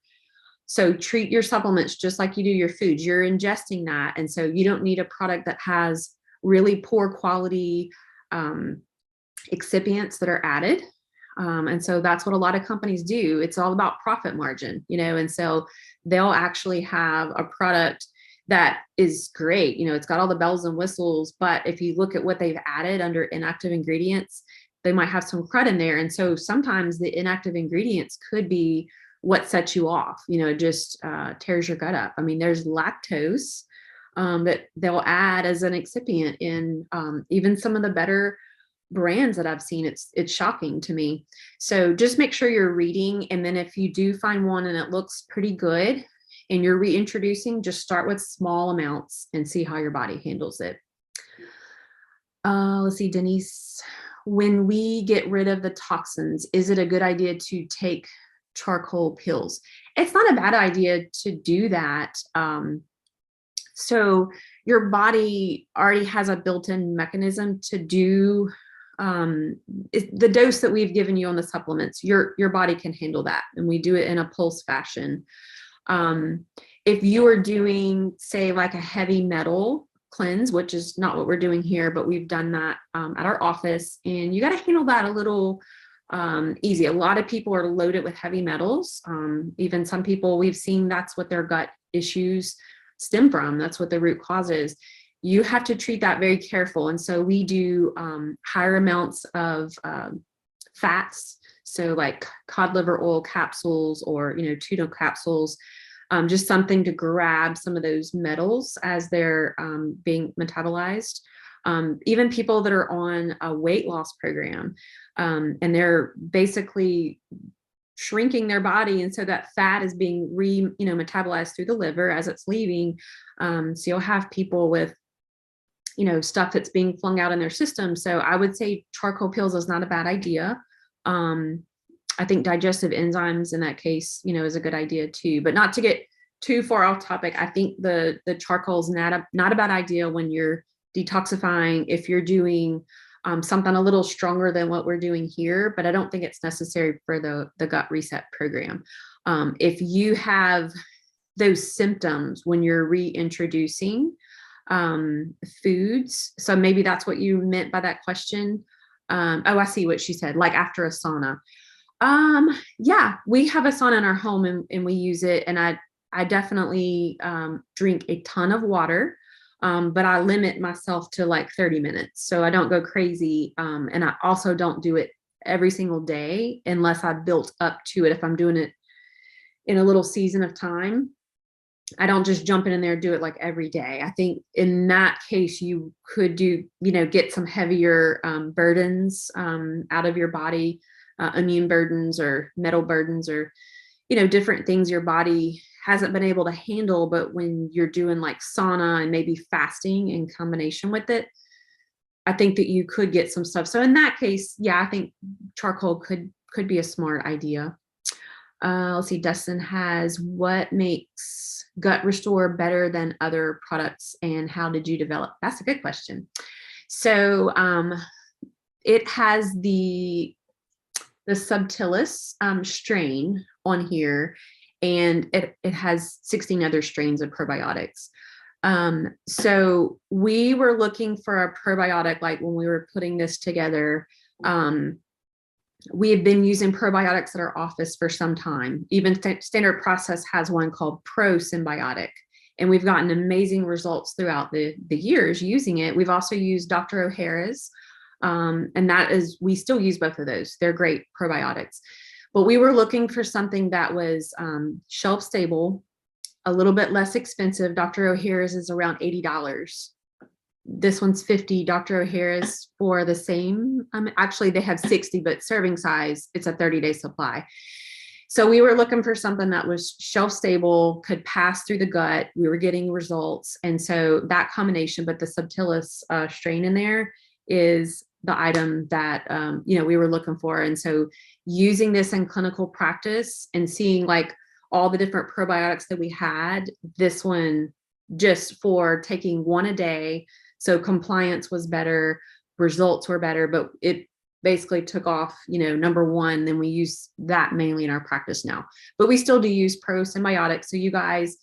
So treat your supplements just like you do your foods. You're ingesting that. And so you don't need a product that has really poor quality excipients that are added. And so that's what a lot of companies do. It's all about profit margin, and so they'll actually have a product that is great. It's got all the bells and whistles, but if you look at what they've added under inactive ingredients, they might have some crud in there. And so sometimes the inactive ingredients could be what sets you off, just tears your gut up. I mean, there's lactose that they'll add as an excipient in even some of the better brands that I've seen. It's shocking to me. So just make sure you're reading. And then if you do find one and it looks pretty good and you're reintroducing, just start with small amounts and see how your body handles it. Let's see, Denise, when we get rid of the toxins, is it a good idea to take charcoal pills? It's not a bad idea to do that. So your body already has a built-in mechanism to do the dose that we've given you on the supplements. Your body can handle that, and we do it in a pulse fashion. If you are doing, say, like a heavy metal cleanse, which is not what we're doing here, but we've done that at our office, and you got to handle that a little easy. A lot of people are loaded with heavy metals. Even some people we've seen, that's what their gut issues stem from. That's what the root cause is. You have to treat that very careful. And so we do higher amounts of fats. So like cod liver oil capsules or, tuna capsules, just something to grab some of those metals as they're being metabolized. Even people that are on a weight loss program, and they're basically shrinking their body, and so that fat is being metabolized through the liver as it's leaving. So you'll have people with stuff that's being flung out in their system. So I would say charcoal pills is not a bad idea. I think digestive enzymes in that case, is a good idea too, but not to get too far off topic. I think the charcoal is not a bad idea when you're detoxifying, if you're doing something a little stronger than what we're doing here, but I don't think it's necessary for the gut reset program. If you have those symptoms when you're reintroducing foods, so maybe that's what you meant by that question. I see what she said, like after a sauna. Yeah, we have a sauna in our home, and we use it, and I definitely drink a ton of water. But I limit myself to like 30 minutes. So I don't go crazy. And I also don't do it every single day unless I built up to it. If I'm doing it in a little season of time, I don't just jump in there and do it like every day. I think in that case, you could get some heavier burdens out of your body, immune burdens or metal burdens, or, different things your body hasn't been able to handle. But when you're doing like sauna and maybe fasting in combination with it, I think that you could get some stuff. So in that case, yeah, I think charcoal could be a smart idea. Let's see, Dustin has, what makes Gut Restore better than other products, and how did you develop? That's a good question. So it has the subtilis strain on here, and it has 16 other strains of probiotics. So we were looking for a probiotic, like when we were putting this together. We have been using probiotics at our office for some time. Even Standard Process has one called Pro Symbiotic, and we've gotten amazing results throughout the years using it. We've also used Dr. O'Hara's, and we still use both of those. They're great probiotics. But we were looking for something that was shelf stable, a little bit less expensive. Dr. O'Hara's is around $80. This one's $50. Dr. O'Hara's for the same. Actually, they have 60, but serving size, it's a 30-day supply. So we were looking for something that was shelf stable, could pass through the gut. We were getting results. And so that combination, but the subtilis strain in there is the item that, we were looking for. And so using this in clinical practice and seeing like all the different probiotics that we had, this one just for taking one a day. So compliance was better, results were better, but it basically took off, number one. Then we use that mainly in our practice now, but we still do use pro symbiotics. So you guys,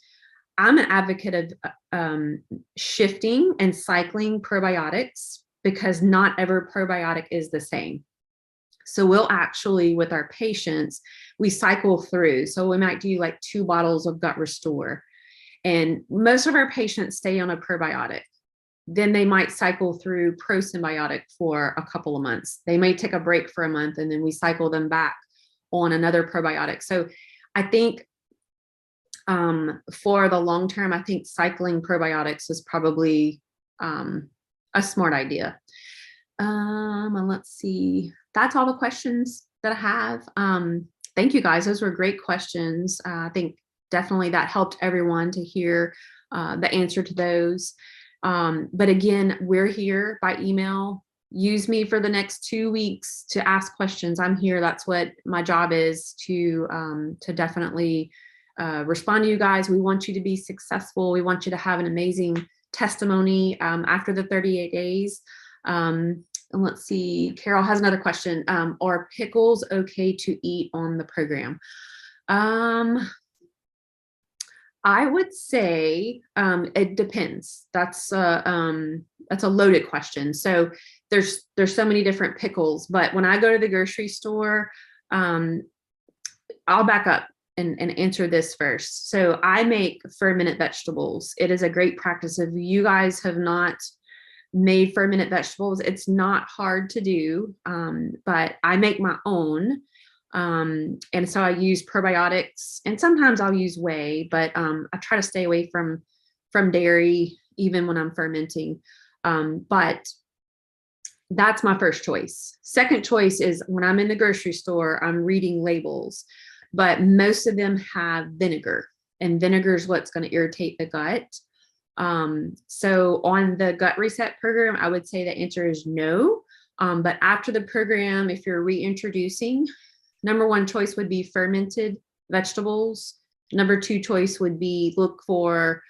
I'm an advocate of shifting and cycling probiotics, because not every probiotic is the same. So we'll actually, with our patients, we cycle through. So we might do like 2 bottles of Gut Restore, and most of our patients stay on a probiotic. Then they might cycle through pro-symbiotic for a couple of months. They may take a break for a month, and then we cycle them back on another probiotic. So I think for the long term, I think cycling probiotics is probably a smart idea. And let's see. That's all the questions that I have. Thank you guys. Those were great questions. I think definitely that helped everyone to hear the answer to those. But again, we're here by email. Use me for the next 2 weeks to ask questions. I'm here. That's what my job is, to definitely respond to you guys. We want you to be successful. We want you to have an amazing testimony after the 38 days. And let's see, Carol has another question. Are pickles okay to eat on the program? I would say it depends. That's a loaded question. So there's so many different pickles, but when I go to the grocery store, I'll back up and answer this first. So I make fermented vegetables. It is a great practice. If you guys have not made fermented vegetables, it's not hard to do, but I make my own. And so I use probiotics, and sometimes I'll use whey, but I try to stay away from dairy even when I'm fermenting. But that's my first choice. Second choice is when I'm in the grocery store, I'm reading labels, but most of them have vinegar, and vinegar is what's going to irritate the gut. So on the gut reset program, I would say the answer is no. But after the program, if you're reintroducing, number 1 choice would be fermented vegetables. Number 2 choice would be look for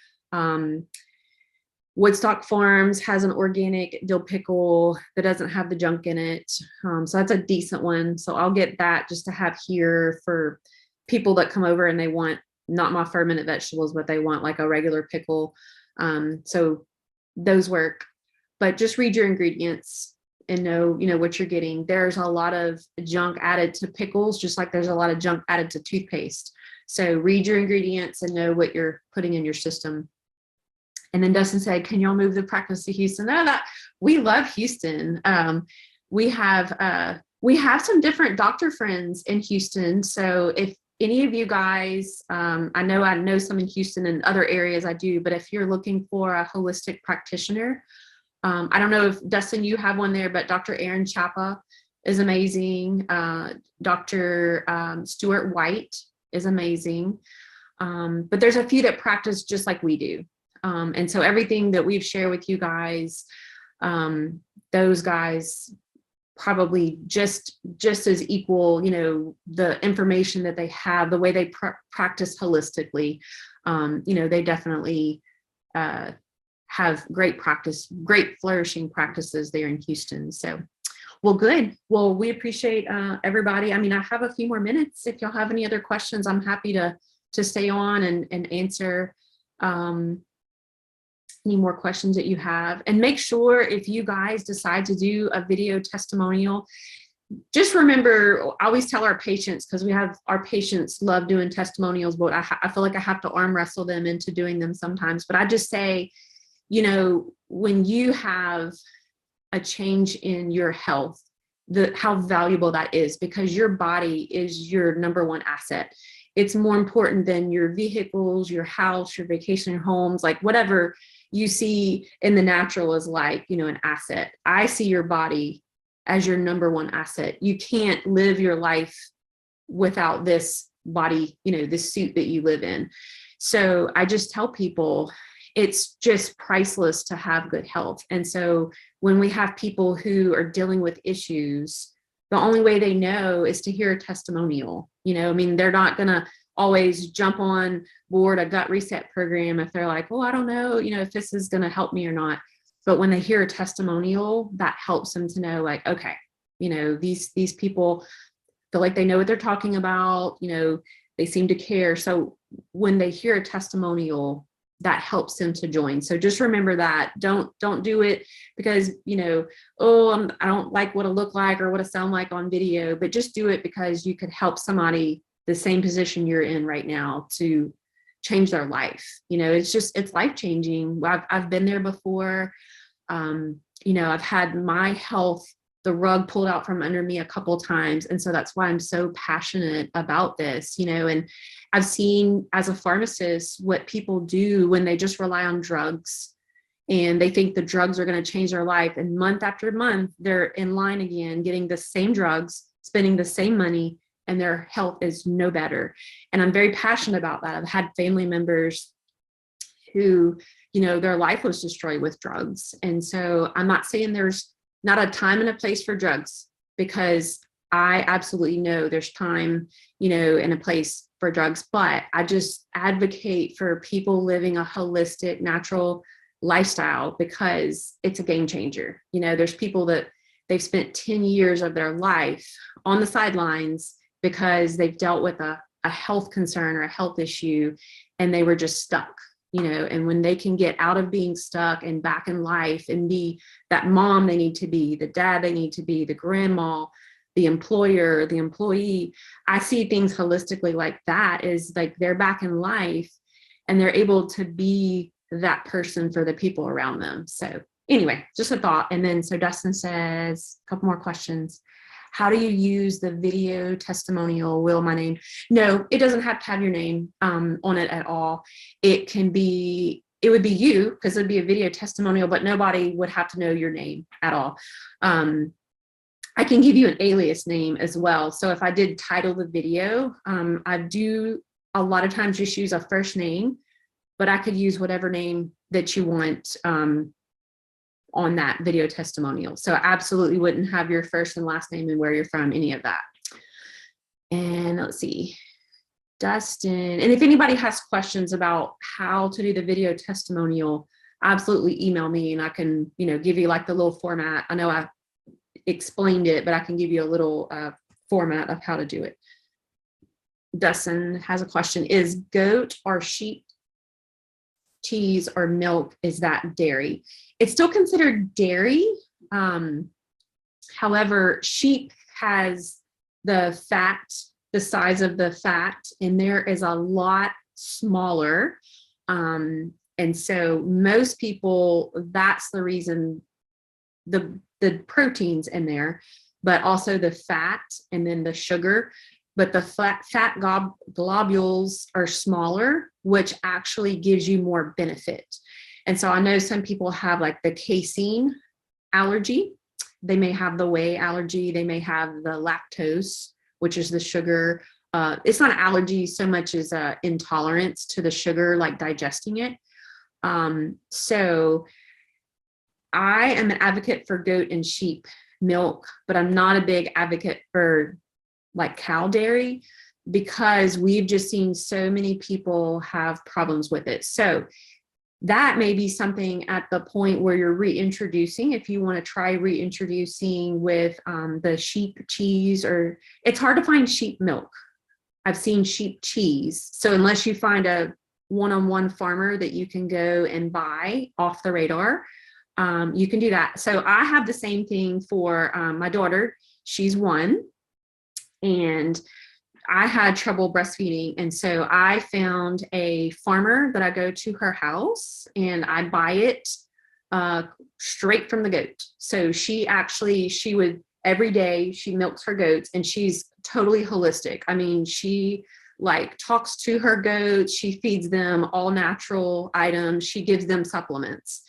Woodstock Farms has an organic dill pickle that doesn't have the junk in it. So that's a decent one. So I'll get that just to have here for people that come over and they want not my fermented vegetables, but they want like a regular pickle. So those work, but just read your ingredients and know what you're getting. There's a lot of junk added to pickles, just like there's a lot of junk added to toothpaste. So read your ingredients and know what you're putting in your system. And then Dustin said, can y'all move the practice to Houston? No, we love Houston. We have some different doctor friends in Houston. So if any of you guys, I know some in Houston and other areas I do, but if you're looking for a holistic practitioner, I don't know if Dustin, you have one there, but Dr. Aaron Chapa is amazing. Dr. Stuart White is amazing. But there's a few that practice just like we do. And so everything that we've shared with you guys, those guys probably just as equal, the information that they have, the way they practice holistically, they definitely have great flourishing practices there in Houston. So, well, good. Well, we appreciate everybody. I mean, I have a few more minutes. If y'all have any other questions, I'm happy to stay on and answer any more questions that you have. And make sure if you guys decide to do a video testimonial, just remember, I always tell our patients, because our patients love doing testimonials, but I feel like I have to arm wrestle them into doing them sometimes. But I just say, when you have a change in your health, how valuable that is, because your body is your number 1 asset. It's more important than your vehicles, your house, your vacation homes, like whatever you see in the natural is like, an asset. I see your body as your number 1 asset. You can't live your life without this body, this suit that you live in. So I just tell people it's just priceless to have good health. And so when we have people who are dealing with issues, the only way they know is to hear a testimonial. They're not going to always jump on board a gut reset program if they're like, oh, I don't know, if this is going to help me or not. But when they hear a testimonial, that helps them to know, like, okay, these people feel like they know what they're talking about, they seem to care. So when they hear a testimonial, that helps them to join. So just remember that. Don't do it because, I don't like what I look like or what I sound like on video, but just do it because you could help somebody the same position you're in right now to change their life. It's life-changing. I've been there before. I've had my health, the rug pulled out from under me a couple times. And so that's why I'm so passionate about this, and I've seen as a pharmacist what people do when they just rely on drugs and they think the drugs are going to change their life. And month after month, they're in line again, getting the same drugs, spending the same money, and their health is no better. And I'm very passionate about that. I've had family members who, their life was destroyed with drugs. And so I'm not saying there's not a time and a place for drugs, because I absolutely know there's time, and a place for drugs, but I just advocate for people living a holistic, natural lifestyle because it's a game changer. There's people that they've spent 10 years of their life on the sidelines because they've dealt with a health concern or a health issue, and they were just stuck. And when they can get out of being stuck and back in life and be that mom they need to be, the dad they need to be, the grandma, the employer, the employee, I see things holistically like that, is like they're back in life and they're able to be that person for the people around them. So anyway, just a thought. And then, so Dustin says, a couple more questions. How do you use the video testimonial? Will my name? No, it doesn't have to have your name on it at all. It would be you, because it'd be a video testimonial, but nobody would have to know your name at all. I can give you an alias name as well. So if I did title the video, I do a lot of times just use a first name, but I could use whatever name that you want on that video testimonial. So I absolutely wouldn't have your first and last name and where you're from, any of that. And let's see, Dustin, and if anybody has questions about how to do the video testimonial, absolutely email me and I can, give you like the little format. I know I explained it, but I can give you a little format of how to do it. Dustin has a question. Is goat or sheep cheese or milk, is that dairy? It's still considered dairy. However, sheep has the fat, the size of the fat in there is a lot smaller. And so most people, that's the reason the proteins in there, but also the fat and then the sugar. But the fat globules are smaller, which actually gives you more benefit. And so I know some people have like the casein allergy. They may have the whey allergy. They may have the lactose, which is the sugar. It's not an allergy so much as an intolerance to the sugar, like digesting it. So I am an advocate for goat and sheep milk, but I'm not a big advocate for like cow dairy, because we've just seen so many people have problems with it. So that may be something at the point where you're reintroducing, if you want to try reintroducing with the sheep cheese, or it's hard to find sheep milk. I've seen sheep cheese. So unless you find a one-on-one farmer that you can go and buy off the radar, you can do that. So I have the same thing for my daughter. She's 1. And I had trouble breastfeeding. And so I found a farmer that I go to her house and I buy it straight from the goat. So she would, every day she milks her goats, and she's totally holistic. I mean, she like talks to her goats, she feeds them all natural items, she gives them supplements.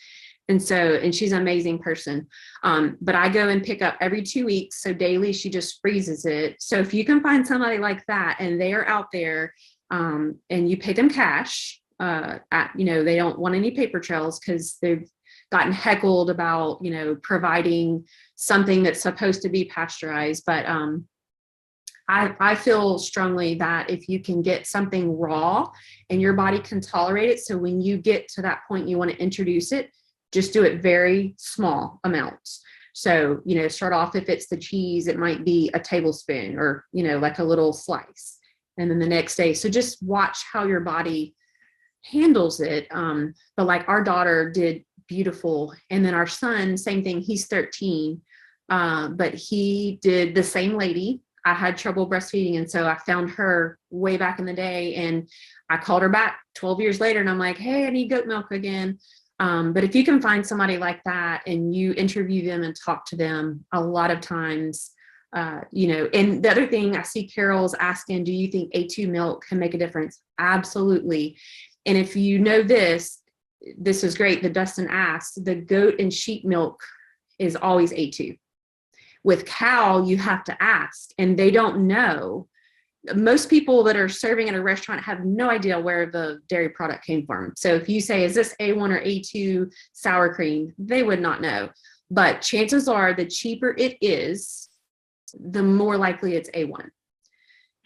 And she's an amazing person. But I go and pick up every 2 weeks. So daily she just freezes it. So if you can find somebody like that and they are out there and you pay them cash, they don't want any paper trails because they've gotten heckled about, providing something that's supposed to be pasteurized. But I feel strongly that if you can get something raw and your body can tolerate it, so when you get to that point you want to introduce it, just do it very small amounts. So, start off, if it's the cheese, it might be a tablespoon or, like a little slice. And then the next day, so just watch how your body handles it. But like our daughter did beautiful. And then our son, same thing, he's 13. But he did the same lady. I had trouble breastfeeding. And so I found her way back in the day and I called her back 12 years later and I'm like, hey, I need goat milk again. But if you can find somebody like that and you interview them and talk to them, a lot of times, and the other thing I see Carol's asking, do you think A2 milk can make a difference? Absolutely. And if you know this is great that Dustin asked, the goat and sheep milk is always A2. With cow, you have to ask, and they don't know. Most people that are serving at a restaurant have no idea where the dairy product came from. So if you say, is this A1 or A2 sour cream? They would not know. But chances are the cheaper it is, the more likely it's A1.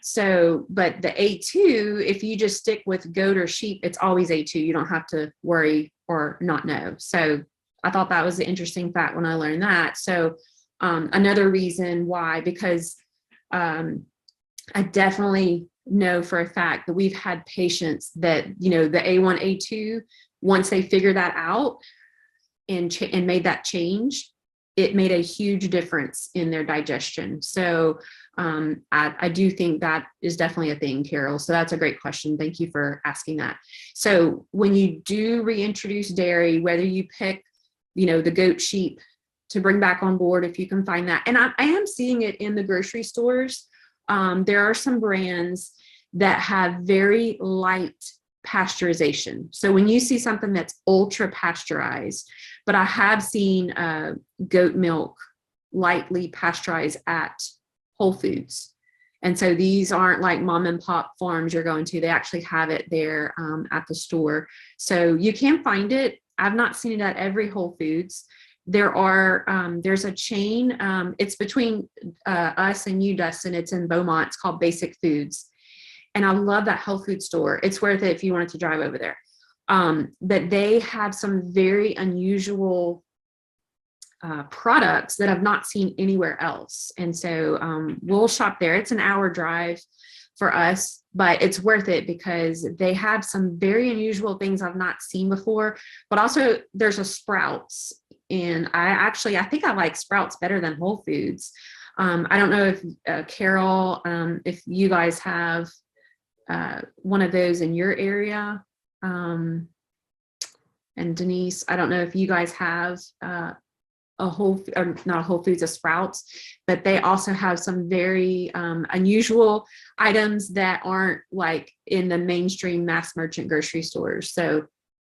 So, but the A2, if you just stick with goat or sheep, it's always A2. You don't have to worry or not know. So I thought that was an interesting fact when I learned that. So another reason why, because I definitely know for a fact that we've had patients that, the A1, A2, once they figure that out and made that change, it made a huge difference in their digestion. So I do think that is definitely a thing, Carol. So that's a great question. Thank you for asking that. So when you do reintroduce dairy, whether you pick, the goat, sheep to bring back on board, if you can find that. And I am seeing it in the grocery stores. There are some brands that have very light pasteurization. So when you see something that's ultra pasteurized, but I have seen goat milk lightly pasteurized at Whole Foods. And so these aren't like mom and pop farms you're going to, they actually have it there at the store. So you can find it. I've not seen it at every Whole Foods. There's a chain, it's between us and you, Dustin, it's in Beaumont, it's called Basic Foods. And I love that health food store. It's worth it if you wanted to drive over there. But they have some very unusual products that I've not seen anywhere else. And so we'll shop there. It's an hour drive for us, but it's worth it because they have some very unusual things I've not seen before. But also there's a Sprouts. And I think I like Sprouts better than Whole Foods. I don't know if Carol, if you guys have one of those in your area. And Denise, I don't know if you guys have not a Whole Foods, a Sprouts, but they also have some very unusual items that aren't like in the mainstream mass merchant grocery stores. So,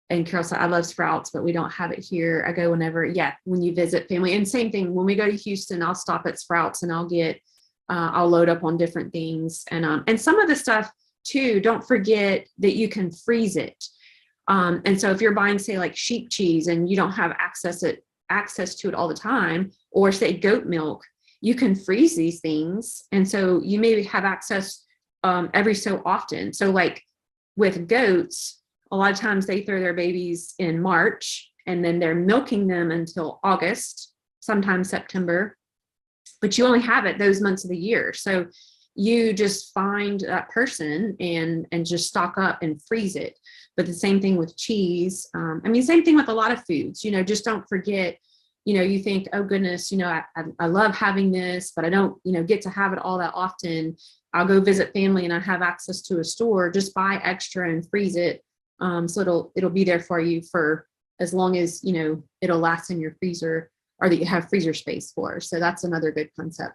and Carol said, I love Sprouts, but we don't have it here. I go whenever, when you visit family. And same thing, when we go to Houston, I'll stop at Sprouts and I'll load up on different things. And some of the stuff too, don't forget that you can freeze it. And so if you're buying, say, like sheep cheese and you don't have access to it all the time, or say goat milk, you can freeze these things. And so you maybe have access every so often. So like with goats, a lot of times they throw their babies in March and then they're milking them until August, sometimes September, but you only have it those months of the year. So you just find that person and just stock up and freeze it. But the same thing with cheese. Same thing with a lot of foods, just don't forget, you think, oh goodness, I love having this, but I don't, get to have it all that often. I'll go visit family and I have access to a store, just buy extra and freeze it. So it'll be there for you for as long as, it'll last in your freezer or that you have freezer space for. So that's another good concept.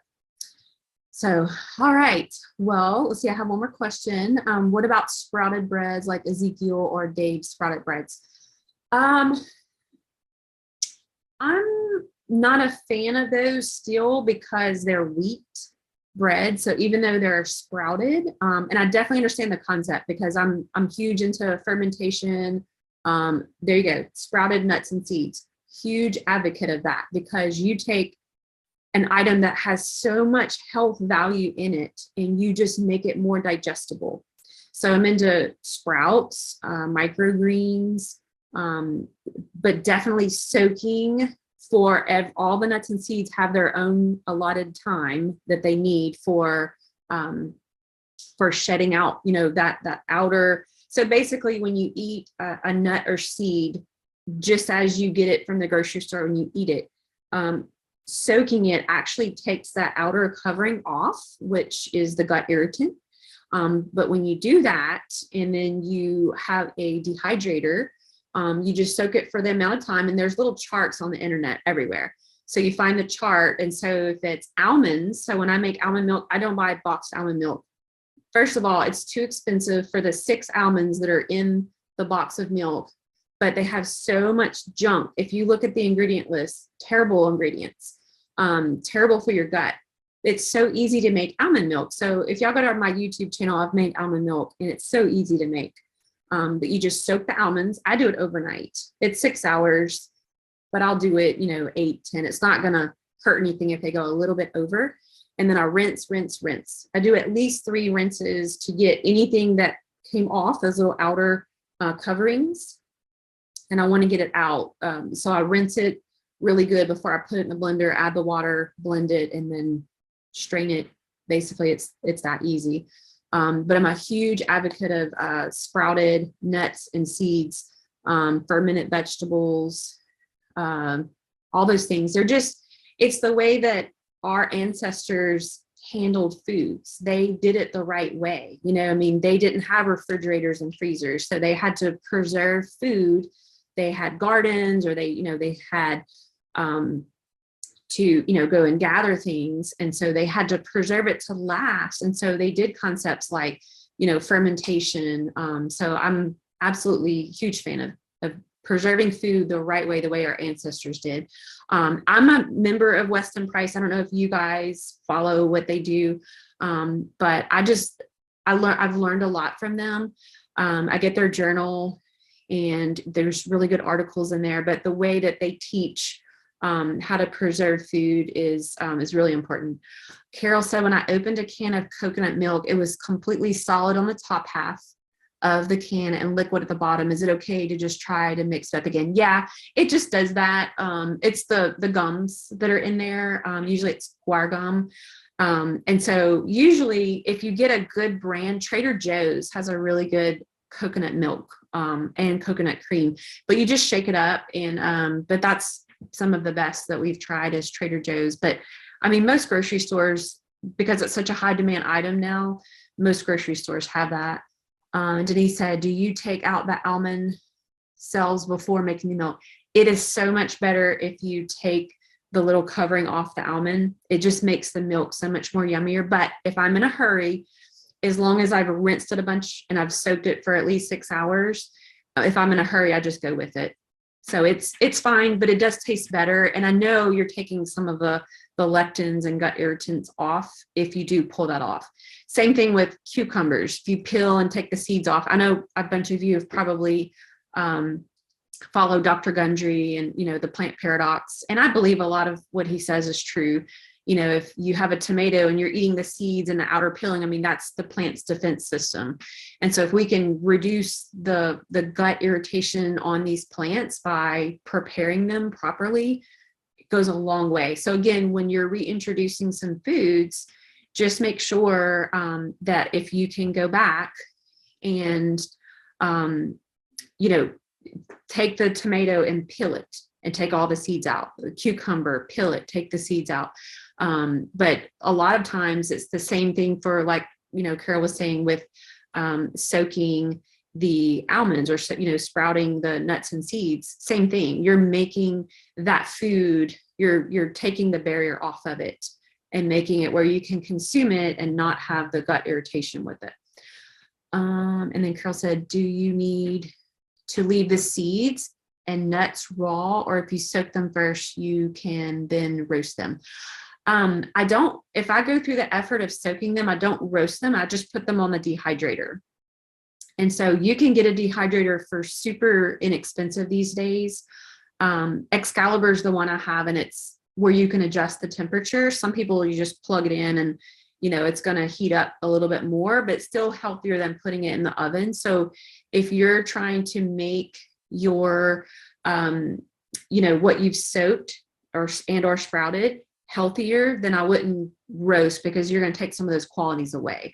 So, all right. Well, let's see. I have one more question. What about sprouted breads like Ezekiel or Dave's sprouted breads? I'm not a fan of those still because they're wheat bread. So even though they're sprouted, and I definitely understand the concept because I'm huge into fermentation. There you go. Sprouted nuts and seeds. Huge advocate of that because you take an item that has so much health value in it, and you just make it more digestible. So I'm into sprouts, microgreens, but definitely soaking for all the nuts and seeds have their own allotted time that they need for shedding out, that outer. So basically when you eat a nut or seed, just as you get it from the grocery store, when you eat it, soaking it actually takes that outer covering off, which is the gut irritant. But when you do that, and then you have a dehydrator, you just soak it for the amount of time, and there's little charts on the internet everywhere. So you find the chart. And so if it's almonds, so when I make almond milk, I don't buy boxed almond milk. First of all, it's too expensive for the 6 almonds that are in the box of milk, but they have so much junk. If you look at the ingredient list, terrible ingredients, terrible for your gut. It's so easy to make almond milk. So if y'all go to my YouTube channel, I've made almond milk, and it's so easy to make. But you just soak the almonds. I do it overnight. It's 6 hours, but I'll do it, 8, 10. It's not going to hurt anything if they go a little bit over. And then I rinse. I do at least 3 rinses to get anything that came off, those little outer coverings. And I want to get it out. So I rinse it really good before I put it in the blender, add the water, blend it, and then strain it. Basically, it's that easy. But I'm a huge advocate of sprouted nuts and seeds, fermented vegetables, all those things. It's the way that our ancestors handled foods. They did it the right way. They didn't have refrigerators and freezers, so they had to preserve food. They had gardens, or they had to go and gather things, and so they had to preserve it to last. And so they did concepts like fermentation. So I'm absolutely a huge fan of preserving food the right way, the way our ancestors did. I'm a member of Weston Price. I don't know if you guys follow what they do, but I've learned a lot from them. I get their journal, and there's really good articles in there, but the way that they teach how to preserve food is really important. Carol said, when I opened a can of coconut milk, it was completely solid on the top half of the can and liquid at the bottom. Is it okay to just try to mix it up again? Yeah, it just does that. It's the gums that are in there. Usually it's guar gum. And so usually if you get a good brand, Trader Joe's has a really good coconut milk and coconut cream, but you just shake it up. And but that's some of the best that we've tried is Trader Joe's. But most grocery stores, because it's such a high demand item now, most grocery stores have that. Denise said, do you take out the almond cells before making the milk? It is so much better if you take the little covering off the almond. It just makes the milk so much more yummier. But if I'm in a hurry, as long as I've rinsed it a bunch and I've soaked it for at least 6 hours, if I'm in a hurry, I just go with it. So it's fine, but it does taste better. And I know you're taking some of the lectins and gut irritants off if you do pull that off. Same thing with cucumbers. If you peel and take the seeds off, I know a bunch of you have probably followed Dr. Gundry and, the plant paradox. And I believe a lot of what he says is true. If you have a tomato and you're eating the seeds and the outer peeling, that's the plant's defense system. And so if we can reduce the gut irritation on these plants by preparing them properly, it goes a long way. So again, when you're reintroducing some foods, just make sure that if you can go back and, take the tomato and peel it and take all the seeds out. The cucumber, peel it, take the seeds out. But a lot of times it's the same thing for, like, Carol was saying with soaking the almonds or, sprouting the nuts and seeds. Same thing. You're making that food, you're taking the barrier off of it and making it where you can consume it and not have the gut irritation with it. And then Carol said, do you need to leave the seeds and nuts raw, or if you soak them first, you can then roast them? If I go through the effort of soaking them, I don't roast them. I just put them on the dehydrator. And so you can get a dehydrator for super inexpensive these days. Excalibur is the one I have, and it's where you can adjust the temperature. Some people, you just plug it in and, you know, it's going to heat up a little bit more, but still healthier than putting it in the oven. So if you're trying to make your, you know, what you've soaked or sprouted healthier, then I wouldn't roast, because you're going to take some of those qualities away.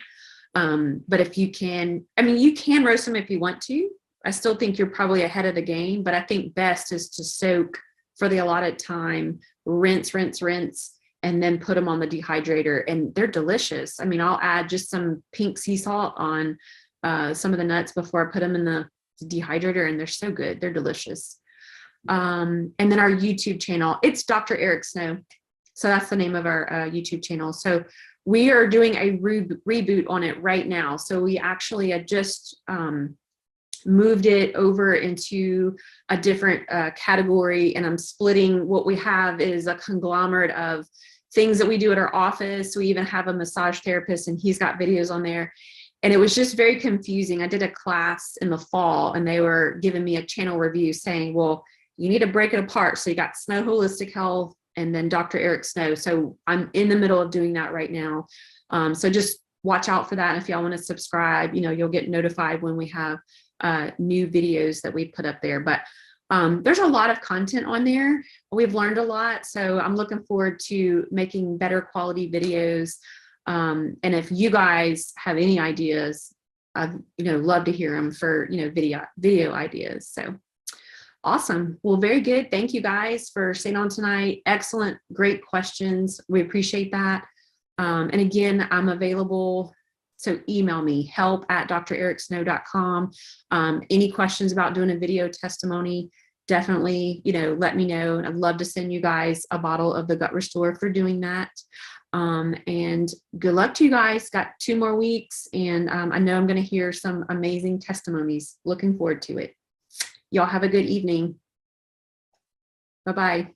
But if you can, I mean, you can roast them if you want to. I still think you're probably ahead of the game, but I think best is to soak for the allotted time, rinse, and then put them on the dehydrator, and they're delicious. I mean, I'll add just some pink sea salt on some of the nuts before I put them in the dehydrator, and they're so good. They're delicious. And then our YouTube channel, it's Dr. Eric Snow. So that's the name of our YouTube channel. So we are doing a reboot on it right now. So we actually had just moved it over into a different category, and I'm splitting. What we have is a conglomerate of things that we do at our office. We even have a massage therapist, and he's got videos on there. And it was just very confusing. I did a class in the fall, and they were giving me a channel review saying, well, you need to break it apart. So you got Snow Holistic Health and then Dr. Eric Snow. So I'm in the middle of doing that right now. So just watch out for that. If y'all want to subscribe, you know, you'll get notified when we have new videos that we put up there. But there's a lot of content on there. We've learned a lot. So I'm looking forward to making better quality videos. And if you guys have any ideas, I'd, you know, love to hear them for, you know, video ideas. So awesome. Well, very good. Thank you guys for staying on tonight. Excellent. Great questions. We appreciate that. And again, I'm available. So email me, help@drericsnow.com. Any questions about doing a video testimony, definitely, you know, let me know. And I'd love to send you guys a bottle of the Gut Restore for doing that. And good luck to you guys. Got 2 more weeks. And I know I'm going to hear some amazing testimonies. Looking forward to it. Y'all have a good evening. Bye-bye.